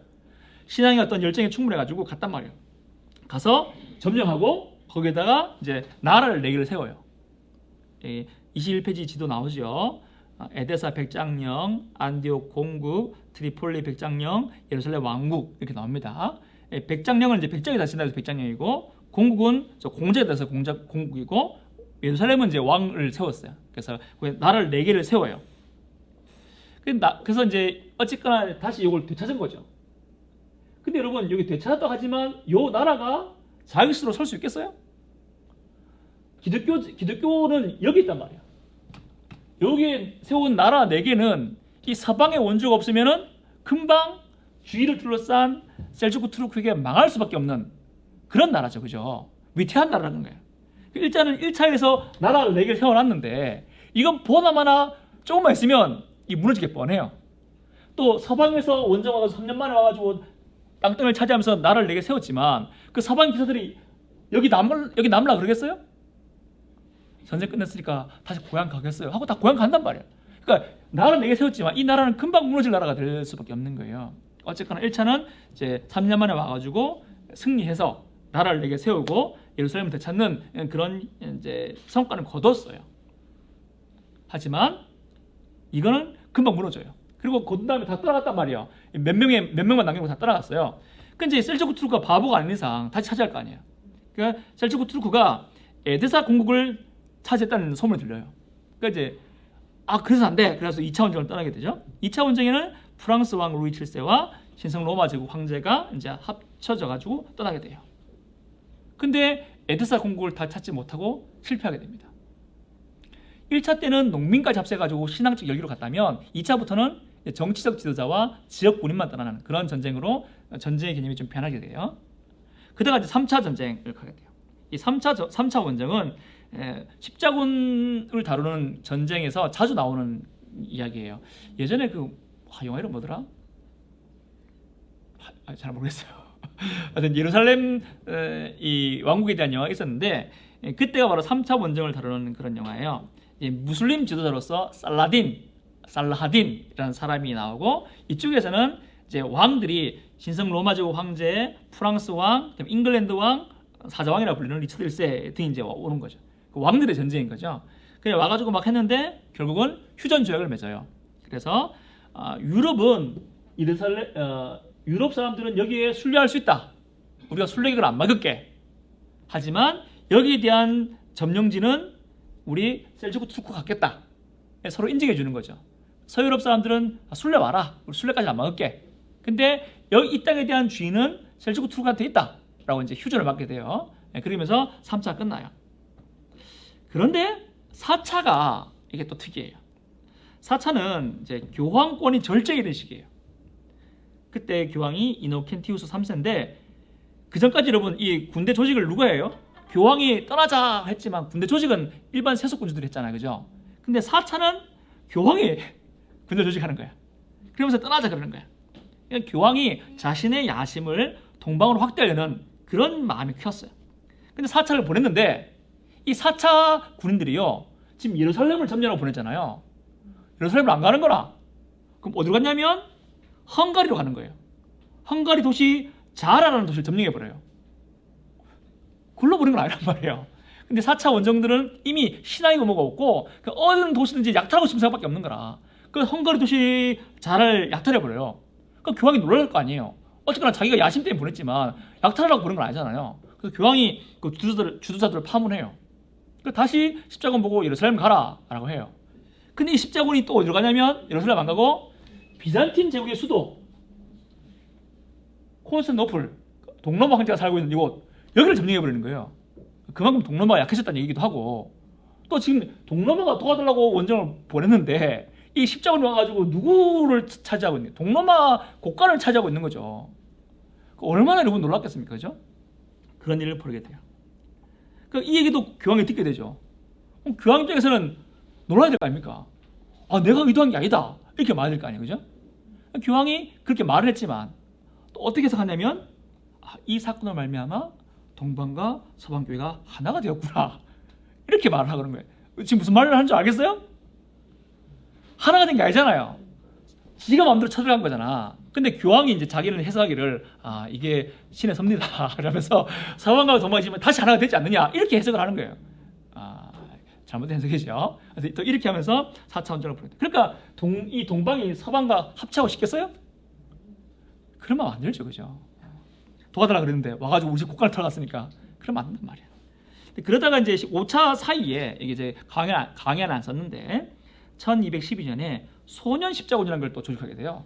[SPEAKER 1] 신앙의 어떤 열정이 충분해가지고 갔단 말이에요. 가서 점령하고 거기에다가 이제 나라를 4개를 세워요. 21페이지 지도 나오죠. 에데사 백장령, 안디옥 공국, 트리폴리 백장령, 예루살렘 왕국 이렇게 나옵니다. 백장령은 이제 백장이 다신다 해서 백장령이고, 공국은 저 공작에 대해서 공국이고, 예루살렘은 이제 왕을 세웠어요. 그래서 나라를 4개를 세워요. 그래서 이제 어쨌거나 다시 이걸 되찾은 거죠. 근데 여러분, 여기 되찾았다고 하지만 요 나라가 자기 스스로 설 수 있겠어요? 기독교는 여기 있단 말이야. 여기에 세운 나라 4개는 이 서방의 원조가 없으면은 금방 주위를 둘러싼 셀주크 투르크에게 망할 수밖에 없는 그런 나라죠, 그죠? 위태한 나라라는 거예요. 일단은 1차에서 나라를 4개를 세워놨는데, 이건 보나마나 조금만 있으면 이 무너지게 뻔해요. 또 서방에서 원정 와서 3년 만에 와가지고 땅덩을 차지하면서 나라를 4개 세웠지만, 그 서방 기사들이 여기 남으라 그러겠어요? 전쟁 끝냈으니까 다시 고향 가겠어요? 하고 다 고향 간단 말이에요. 그러니까 나라를 4개 세웠지만 이 나라는 금방 무너질 나라가 될 수밖에 없는 거예요. 어쨌거나 1차는 이제 3년 만에 와가지고 승리해서 나라를 4개 세우고 예루살렘을 되찾는 그런 이제 성과는 거뒀어요. 하지만 이거는 금방 무너져요. 그리고 그 다음에 다 떠나갔단 말이에요. 몇 명만 남기고 다 떠나갔어요. 근데 이제 셀주크 투르크가 바보가 아닌 이상 다시 차지할 거 아니에요. 그러니까 셀주크 투르크가 에데사 공국을 차지했다는 소문이 들려요. 그러니까 이제 그래서 안 돼. 그래서 2차 원정을 떠나게 되죠. 2차 원정에는 프랑스 왕 루이 7세와 신성 로마 제국 황제가 이제 합쳐져 가지고 떠나게 돼요. 근데 에데사 공국을 다 찾지 못하고 실패하게 됩니다. 1차 때는 농민까지 합세해가지고 신앙적 열기로 갔다면 2차부터는 정치적 지도자와 지역 군인만 떠나는 그런 전쟁으로 전쟁의 개념이 좀 변하게 돼요. 그다가 이제 3차 전쟁을 가게 돼요. 이 3차 원정은 십자군을 다루는 전쟁에서 자주 나오는 이야기예요. 예전에 영화 이름 뭐더라? 잘 모르겠어요. 하여튼 예루살렘 이 왕국에 대한 영화가 있었는데, 그때가 바로 3차 원정을 다루는 그런 영화예요. 무슬림 지도자로서 살라하딘이라는 사람이 나오고, 이쪽에서는 이제 왕들이 신성 로마 제국 황제, 프랑스 왕, 잉글랜드 왕, 사자왕이라고 불리는 리처드 1세 등이 이제 오는 거죠. 그 왕들의 전쟁인 거죠. 그냥 와가지고 막 했는데 결국은 휴전 조약을 맺어요. 그래서 유럽은 유럽 사람들은 여기에 순례할 수 있다. 우리가 순례객을 안 막을게. 하지만 여기에 대한 점령지는 우리 셀주크 투르크 갖겠다. 서로 인정해 주는 거죠. 서유럽 사람들은 순례 와라. 우리 순례까지 안 막을게. 근데 여기 이 땅에 대한 주인은 셀주크 투르크한테 있다. 라고 이제 휴전을 받게 돼요. 그러면서 3차 끝나요. 그런데 4차가 이게 또 특이해요. 4차는 이제 교황권이 절정이 된 시기예요. 그때 교황이 이노켄티우스 3세인데, 그 전까지 여러분 이 군대 조직을 누가 해요? 교황이 떠나자 했지만 군대 조직은 일반 세속군주들이 했잖아요, 그죠? 근데 4차는 교황이 군대 조직하는 거야. 그러면서 떠나자 그러는 거야. 그러니까 교황이 자신의 야심을 동방으로 확대하려는 그런 마음이 컸어요. 근데 4차를 보냈는데, 이 4차 군인들이요, 지금 예루살렘을 점령하고 보냈잖아요. 예루살렘을 안 가는 거라. 그럼 어디로 갔냐면 헝가리로 가는 거예요. 헝가리 도시 자라라는 도시를 점령해버려요. 굴러버린 건 아니란 말이에요. 근데 4차 원정들은 이미 신앙이고 뭐가 없고 그 어느 도시든지 약탈하고 싶은 생각밖에 없는 거라. 그 헝가리 도시 잘 약탈해버려요. 그 교황이 놀랄 거 아니에요. 어쨌거나 자기가 야심 때문에 보냈지만 약탈하라고 보낸 건 아니잖아요. 그래서 교황이 그 주도자들을 파문해요. 그 다시 십자군 보고 예루살렘 가라 라고 해요. 근데 이 십자군이 또 어디로 가냐면 예루살렘 안 가고 비잔틴 제국의 수도 콘스탄티노플, 동로마 황제가 살고 있는 이곳, 여기를 점령해버리는 거예요. 그만큼 동로마가 약해졌다는 얘기도 하고, 또 지금 동로마가 도와달라고 원정을 보냈는데 이 십자군이 와가지고 누구를 차지하고 있는, 동로마 국가를 차지하고 있는 거죠. 얼마나 여러분 놀랐겠습니까? 그죠? 그런 일을 벌이게 돼요. 이 얘기도 교황이 듣게 되죠. 그럼 교황 입장에서는 놀라야 될 거 아닙니까? 아, 내가 의도한 게 아니다, 이렇게 말해야 될 거 아니에요. 그죠? 교황이 그렇게 말을 했지만 또 어떻게 해석하냐면, 이 사건을 말미암아 동방과 서방교회가 하나가 되었구나, 이렇게 말을 하고 그런 거예요. 지금 무슨 말을 하는 줄 알겠어요? 하나가 된 게 아니잖아요. 지가 마음대로 쳐들어간 거잖아. 근데 교황이 이제 자기는 해석하기를 이게 신의 섭니다 그러면서 서방과 동방이 지금 다시 하나가 되지 않느냐, 이렇게 해석을 하는 거예요. 잘못된 해석이죠. 그래서 또 이렇게 하면서 4차 원정을 보냈다. 그러니까 이 동방이 서방과 합치하고 싶겠어요? 그러면 안 되죠. 그죠? 도와달라 그랬는데 와가지고 우리 집 국가를 털어갔으니까 그러면 안 된단 말이야. 그러다가 이제 5차 사이에 이게 이제 강연을 안 썼는데 1212년에 소년 십자군이라는 걸 또 조직하게 돼요.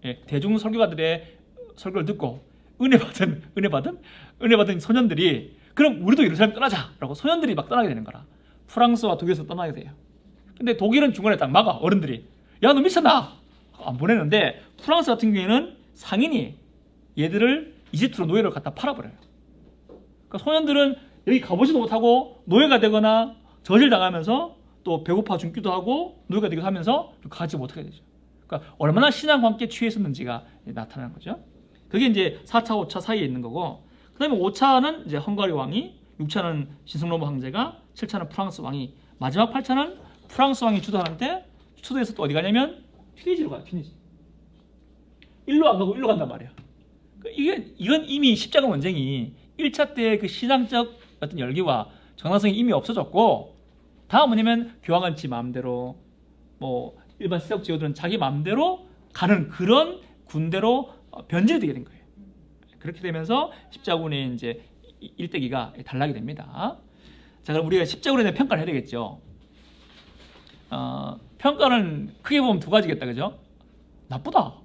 [SPEAKER 1] 예, 대중 설교가들의 설교를 듣고 은혜 받은 소년들이 그럼 우리도 예루살렘 떠나자라고 소년들이 막 떠나게 되는 거라. 프랑스와 독일에서 떠나게 돼요. 근데 독일은 중간에 딱 막아. 어른들이 야, 너 미쳤나? 안 보내는데 프랑스 같은 경우에는 상인이 얘들을 이집트로 노예로 갖다 팔아버려요. 그러니까 소년들은 여기 가보지도 못하고 노예가 되거나 저질당하면서 또 배고파 죽기도 하고 노예가 되기도 하면서 가지 못하게 되죠. 그러니까 얼마나 신앙과 함께 취해 있었는지가 나타나는 거죠. 그게 이제 4차, 5차 사이에 있는 거고, 그 다음에 5차는 이제 헝가리 왕이, 6차는 신성로마 황제가, 7차는 프랑스 왕이, 마지막 8차는 프랑스 왕이 주도하는데, 주도해서 또 어디 가냐면 튀니지로 가요. 튀니지. 일로 안 가고 일로 간단 말이야. 이건 이미 십자군 원정이 1차 때의 그 신앙적 어떤 열기와 정당성이 이미 없어졌고, 다음 뭐냐면 교황은 지 마음대로, 뭐 일반 세속 지도들은 자기 마음대로 가는 그런 군대로 변질되게 된 거예요. 그렇게 되면서 십자군의 이제 일대기가 달라게 됩니다. 자, 그럼 우리가 십자군에 대한 평가를 해야 되겠죠. 평가는 크게 보면 두 가지겠다, 그죠? 나쁘다,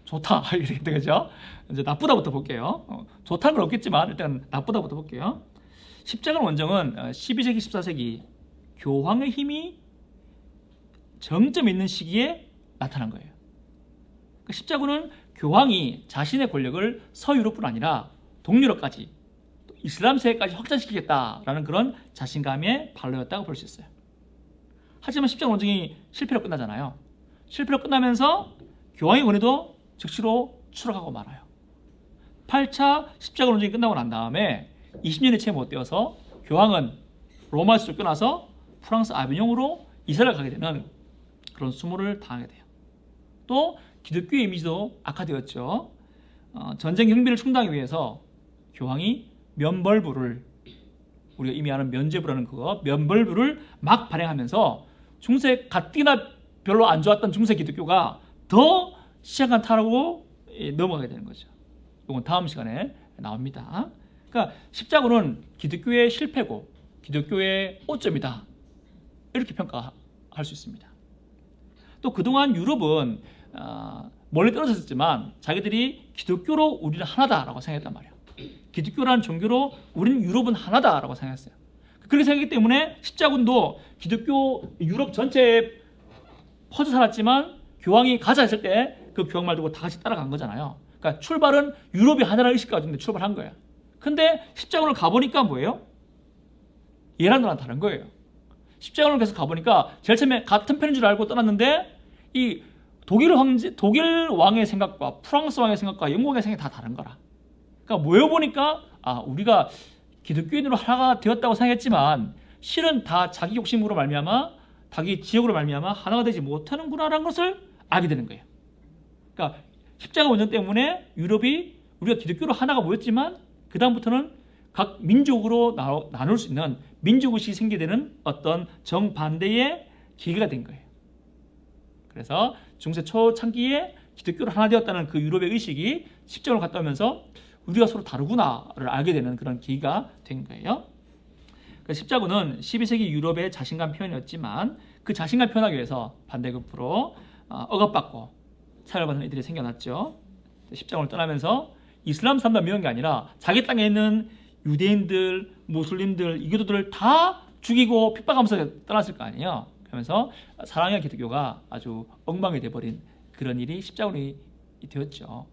[SPEAKER 1] 좋다, 이렇게 되죠. 이제 나쁘다부터 볼게요. 좋다는 건 없겠지만 일단 나쁘다부터 볼게요. 십자군 원정은 12세기, 14세기 교황의 힘이 정점에 있는 시기에 나타난 거예요. 십자군은 교황이 자신의 권력을 서유럽뿐 아니라 동유럽까지, 또 이슬람 세계까지 확장시키겠다라는 그런 자신감의 발로였다고 볼 수 있어요. 하지만 십자군 원정이 실패로 끝나잖아요. 실패로 끝나면서 교황의 권위도 즉시로 추락하고 말아요. 8차 십자군 원정이 끝나고 난 다음에 20년이 채 못 되어서 교황은 로마에서 쫓겨나서 프랑스 아비뇽으로 이사를 가게 되는 그런 수모를 당하게 돼요. 또 기독교의 이미지도 악화되었죠. 전쟁 경비를 충당하기 위해서 교황이 면벌부를, 우리가 이미 아는 면죄부라는 그거, 면벌부를 막 발행하면서 중세, 가뜩이나 별로 안 좋았던 중세 기독교가 더 시작한 타락으로 넘어가게 되는 거죠. 이건 다음 시간에 나옵니다. 그러니까 십자군은 기독교의 실패고 기독교의 오점이다, 이렇게 평가할 수 있습니다. 또 그동안 유럽은 멀리 떨어졌지만 자기들이 기독교로 우리는 하나다라고 생각했단 말이에요. 기독교라는 종교로 우리는 유럽은 하나다라고 생각했어요. 그렇게 생각했기 때문에 십자군도 기독교 유럽 전체에 퍼져 살았지만 교황이 가자 했을 때 그 교황 말 듣고 다 같이 따라간 거잖아요. 그러니까 출발은 유럽이 하나라는 의식 가지고 출발한 거예요. 근데 십자군을 가보니까 뭐예요? 얘랑 너랑 다른 거예요. 십자군을 계속 가보니까 제일 처음에 같은 편인 줄 알고 떠났는데 이 독일 왕의 생각과 프랑스 왕의 생각과 영국 왕의 생각이 다 다른 거라. 그러니까 모여보니까 우리가 기독교인으로 하나가 되었다고 생각했지만 실은 다 자기 욕심으로 말미암아, 자기 지역으로 말미암아 하나가 되지 못하는구나라는 것을 알게 되는 거예요. 그러니까 십자가 원정 때문에 유럽이 우리가 기독교로 하나가 모였지만 그 다음부터는 각 민족으로 나눌 수 있는 민족의식이 생기게 되는 어떤 정반대의 계기가 된 거예요. 그래서 중세 초창기에 기독교로 하나 되었다는 그 유럽의 의식이 십자가로 갔다 오면서 우리가 서로 다르구나를 알게 되는 그런 계기가 된 거예요. 십자군은 12세기 유럽의 자신감 표현이었지만 그 자신감 표현하기 위해서 반대급부로 억압받고 차별받는 이들이 생겨났죠. 십자군을 떠나면서 이슬람 사람만 미운 게 아니라 자기 땅에 있는 유대인들, 무슬림들, 이교도들을 다 죽이고 핍박하면서 떠났을 거 아니에요. 그러면서 사랑의 기독교가 아주 엉망이 돼버린 그런 일이 십자군이 되었죠.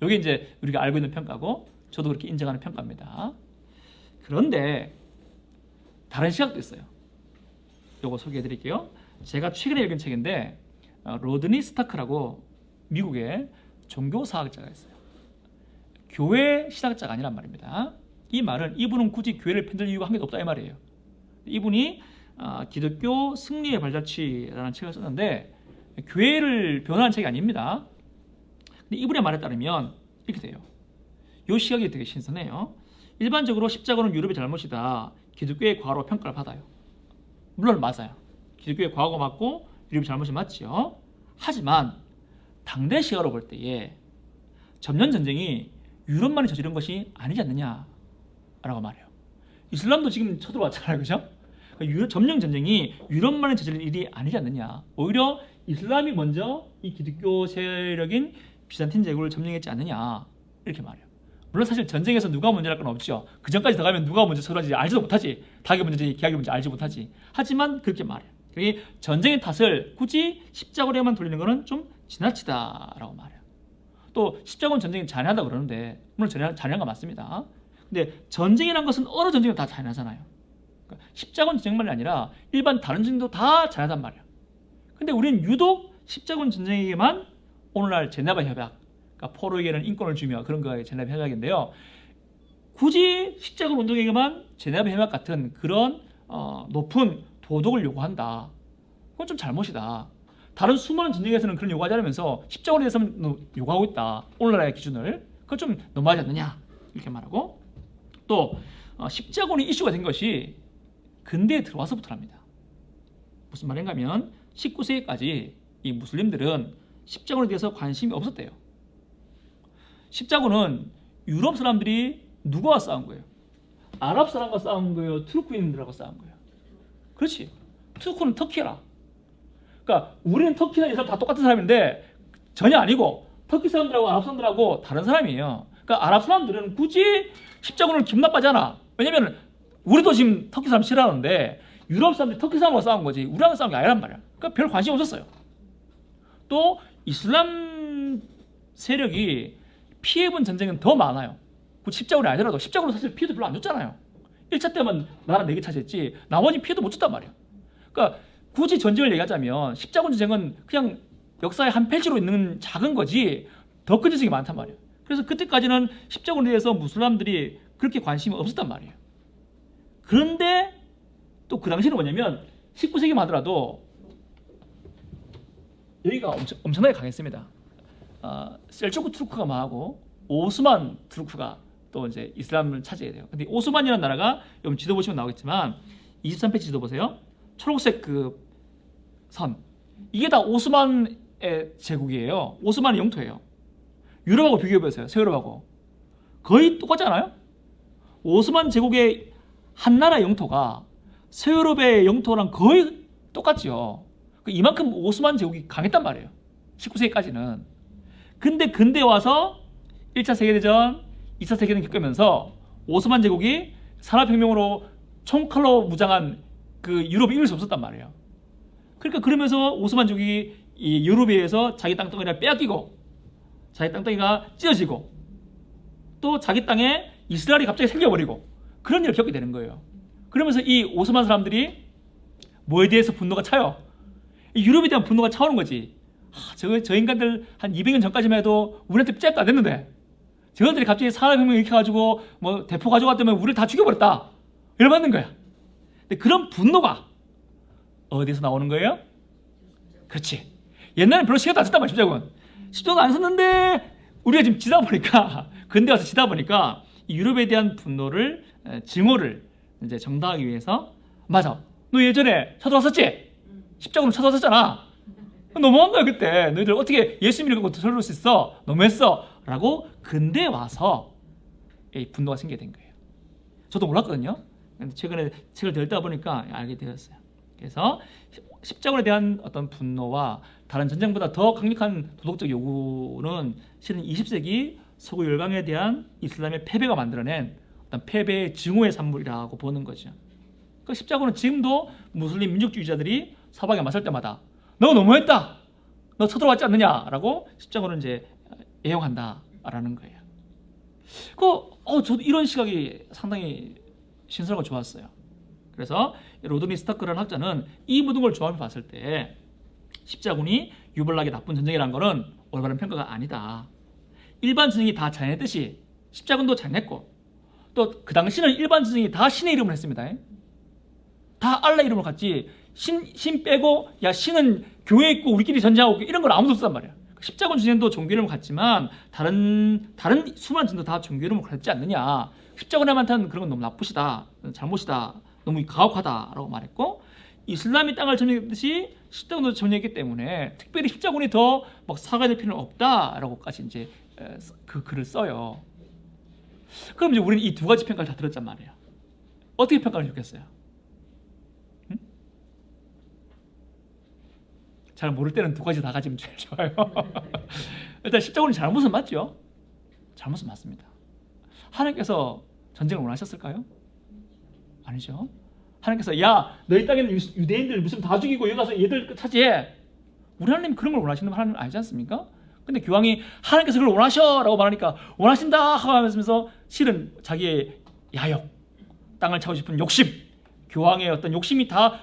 [SPEAKER 1] 이게 이제 우리가 알고 있는 평가고 저도 그렇게 인정하는 평가입니다. 그런데 다른 시각도 있어요. 요거 소개해 드릴게요. 제가 최근에 읽은 책인데 로드니 스타크라고 미국의 종교사학자가 있어요. 교회 신학자가 아니란 말입니다. 이 말은 이분은 굳이 교회를 편들 이유가 한 개도 없다 이 말이에요. 이분이 기독교 승리의 발자취라는 책을 썼는데 교회를 변호하는 책이 아닙니다. 근데 이분의 말에 따르면 이렇게 돼요. 이 시각이 되게 신선해요. 일반적으로 십자군은 유럽의 잘못이다. 기독교의 과로 평가를 받아요. 물론 맞아요. 기독교의 과거가 맞고 유럽의 잘못이 맞지요. 하지만 당대 시각으로 볼 때에 점령 전쟁이 유럽만이 저지른 것이 아니지 않느냐라고 말해요. 이슬람도 지금 쳐들어왔잖아요, 그죠? 점령 전쟁이 유럽만이 저지른 일이 아니지 않느냐. 오히려 이슬람이 먼저 이 기독교 세력인 비잔틴 제국을 점령했지 않느냐 이렇게 말해요. 물론 사실 전쟁에서 누가 먼저 할 건 없죠. 그 전까지 더 가면 누가 먼저 서러지지 알지도 못하지. 닭이 먼저지 기약이 먼저 알지 못하지. 하지만 그렇게 말해요. 그러니 전쟁의 탓을 굳이 십자군에만 돌리는 것은 좀 지나치다라고 말해요. 또 십자군 전쟁이 잔인하다 그러는데 물론 잔인한 거 맞습니다. 근데 전쟁이란 것은 어느 전쟁도 다 잔인하잖아요. 그러니까 십자군 전쟁만이 아니라 일반 다른 전쟁도 다 잔인하단 말이에요. 근데 우리는 유독 십자군 전쟁에게만 오늘날 제네바 협약, 그러니까 포로에게는 인권을 주며 그런 거에 제네바 협약인데요. 굳이 십자군 운동에게만 제네바 협약 같은 그런 높은 도덕을 요구한다. 그건 좀 잘못이다. 다른 수많은 전쟁에서는 그런 요구하지 않으면서 십자군에 대해서는 요구하고 있다. 오늘날의 기준을. 그건 좀 너무하지 않느냐 이렇게 말하고 또 십자군이 이슈가 된 것이 근대에 들어와서부터랍니다. 무슨 말인가 하면 19세기까지 이 무슬림들은 십자군에 대해서 관심이 없었대요. 십자군은 유럽 사람들이 누구와 싸운 거예요? 아랍 사람과 싸운 거예요? 투르크인들하고 싸운 거예요? 그렇지. 투르크는 터키라. 그러니까 우리는 터키나 이 사람 다 똑같은 사람인데 전혀 아니고 터키 사람들하고 아랍 사람들하고 다른 사람이에요. 그러니까 아랍 사람들은 굳이 십자군을 기분나빠하잖아. 왜냐면 우리도 지금 터키 사람 싫어하는데 유럽 사람들이 터키 사람하고 싸운 거지 우리하고 싸운 게 아니란 말이야. 그러니까 별 관심 없었어요. 또 이슬람 세력이 피해본 전쟁은 더 많아요. 십자군이 아니더라도 십자군은 사실 피해도 별로 안 줬잖아요. 1차 때만 나라 4개 차지했지 나머지 피해도 못 줬단 말이야. 그러니까 굳이 전쟁을 얘기하자면 십자군 전쟁은 그냥 역사의 한 페이지로 있는 작은 거지 더 큰 전쟁이 많단 말이에요. 그래서 그때까지는 십자군에 대해서 무슬람들이 그렇게 관심이 없었단 말이에요. 그런데 또 그 당시는 뭐냐면 19세기만 하더라도 여기가 엄청나게 강했습니다. 셀주크 투르크가 망하고 오스만 투르크가 또 이제 이슬람을 차지해야 돼요. 근데 오스만이라는 나라가 여러분 지도 보시면 나오겠지만 23페이지 지도 보세요. 초록색 그 선 이게 다 오스만의 제국이에요. 오스만의 영토예요. 유럽하고 비교해보세요. 서유럽하고 거의 똑같지 않아요? 오스만 제국의 한 나라의 영토가 서유럽의 영토랑 거의 똑같죠. 이만큼 오스만 제국이 강했단 말이에요. 19세기까지는. 근데 근대에 와서 1차 세계대전, 2차 세계대전 겪으면서 오스만 제국이 산업혁명으로 총칼로 무장한 그 유럽이 이길 수 없었단 말이에요. 그러니까 그러면서 오스만 제국이 이 유럽에 의해서 자기 땅덩이를 빼앗기고 자기 땅덩이가 찢어지고 또 자기 땅에 이스라엘이 갑자기 생겨버리고 그런 일을 겪게 되는 거예요. 그러면서 이 오스만 사람들이 뭐에 대해서 분노가 차요? 이 유럽에 대한 분노가 차오는 거지. 저 인간들 한 200년 전까지만 해도 우리한테 잽도 안 됐는데 저들이 갑자기 산업혁명을 일으켜가지고 뭐 대포 가져갔다면 우리를 다 죽여버렸다. 열받는 거야. 근데 그런 분노가 어디서 나오는 거예요? 그렇지. 옛날엔 별로 신경도 안 썼단 말이야. 십자군. 신경도 안 썼는데 우리가 지금 지다 보니까 근대 와서 지다 보니까 이 유럽에 대한 분노를 증오를 이제 정당하기 위해서 맞아. 너 예전에 쳐들어왔었지? 십자군으로 쳐들어왔었잖아. 너무한 거야 그때. 너희들 어떻게 예수 믿는 거 쳐들어올 수 있어? 너무했어. 라고 근대에 와서 분노가 생기게 된 거예요. 저도 몰랐거든요. 근데 최근에 책을 더 읽다 보니까 알게 되었어요. 그래서 십자군에 대한 어떤 분노와 다른 전쟁보다 더 강력한 도덕적 요구는 실은 20세기 서구 열강에 대한 이슬람의 패배가 만들어낸 어떤 패배의 증오의 산물이라고 보는 거죠. 그 십자군은 지금도 무슬림 민족주의자들이 서방에 맞설 때마다 너 너무했다, 너 쳐들어왔지 않느냐라고 십자군을 이제 애용한다라는 거예요. 저도 이런 시각이 상당히 신선하고 좋았어요. 그래서 로드니 스타크라는 학자는 이 모든 걸 종합해 봤을 때 십자군이 유별나게 나쁜 전쟁이라는 것은 올바른 평가가 아니다. 일반 전쟁이 다 잔인했듯이 십자군도 잔인했고 또 그 당시는 일반 전쟁이 다 신의 이름을 했습니다. 다 알라 이름을 갖지 신 빼고 야 신은 교회에 있고 우리끼리 전쟁하고 이런 건 아무도 없단 말이야. 십자군 전쟁도 종교 이름을 갖지만 다른 수많은 전쟁도 다 종교 이름을 갖지 않느냐. 십자군에만 탄 그런 건 너무 나쁘시다, 잘못이다, 너무 가혹하다라고 말했고 이슬람이 땅을 점령했듯이 십자군도 점령했기 때문에 특별히 십자군이 더 막 사과될 필요는 없다라고까지 이제 그 글을 써요. 그럼 이제 우리는 이 두 가지 평가를 다 들었단 말이에요. 어떻게 평가하면 좋겠어요? 응? 잘 모를 때는 두 가지 다 가지면 제일 좋아요. 일단 십자군이 잘못은 맞죠? 잘못은 맞습니다. 하나님께서 전쟁을 원하셨을까요? 아니죠. 하나님께서 야 너희 땅에는 유대인들 무슨 다 죽이고 여기 가서 얘들 차지해. 우리 하나님 그런 걸 원하시는 하나님 아니지 않습니까? 근데 교황이 하나님께서 그걸 원하셔라고 말하니까 원하신다 하고 하면서 실은 자기의 야욕, 땅을 차고 싶은 욕심, 교황의 어떤 욕심이 다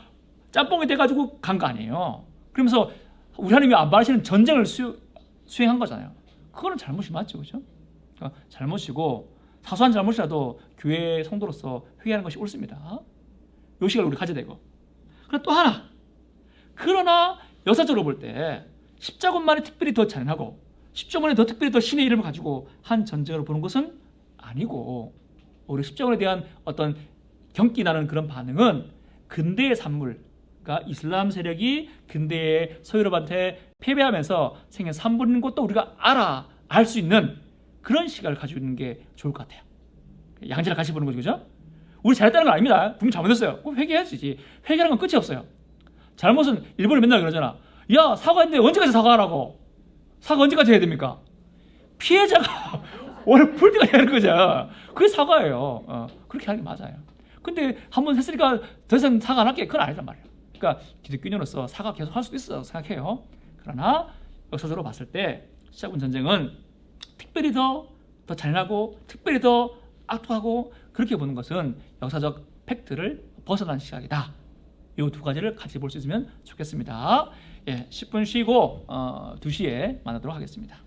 [SPEAKER 1] 짬뽕이 돼가지고 간 거 아니에요. 그러면서 우리 하나님이 안 바라시는 전쟁을 수행한 거잖아요. 그거는 잘못이 맞죠, 그렇죠? 그러니까 잘못이고 사소한 잘못이라도 교회 성도로서 회개하는 것이 옳습니다. 요 시간을 우리 가져야 되고. 그리고 또 하나. 그러나 역사적으로 볼 때 십자군만이 특별히 더 잔인하고 십자군에 더 특별히 더 신의 이름을 가지고 한 전쟁으로 보는 것은 아니고 오히려 십자군에 대한 어떤 경기 나는 그런 반응은 근대의 산물, 그러니까 이슬람 세력이 근대의 서유럽한테 패배하면서 생긴 산물인 것도 우리가 알 수 있는 그런 시각을 가지고 있는 게 좋을 것 같아요. 양지를 같이 보는 거죠, 그죠? 우리 잘했다는 건 아닙니다. 분명 잘못했어요. 꼭 회개해야지. 회개하는 건 끝이 없어요. 잘못은 일본이 맨날 그러잖아. 야 사과했는데 언제까지 사과하라고? 사과 언제까지 해야 됩니까? 피해자가 오늘 풀 때가 해야 하는 거죠. 그게 사과예요. 그렇게 하는 게 맞아요. 근데 한번 했으니까 더 이상 사과 안 할게. 그건 아니란 말이에요. 그러니까 기독교인으로서 사과 계속 할 수도 있어 생각해요. 그러나 역사적으로 봤을 때 십자군 전쟁은 특별히 더 잔인하고 특별히 더 악독하고 그렇게 보는 것은 역사적 팩트를 벗어난 시각이다. 이 두 가지를 같이 볼 수 있으면 좋겠습니다. 10분 쉬고 2시에 만나도록 하겠습니다.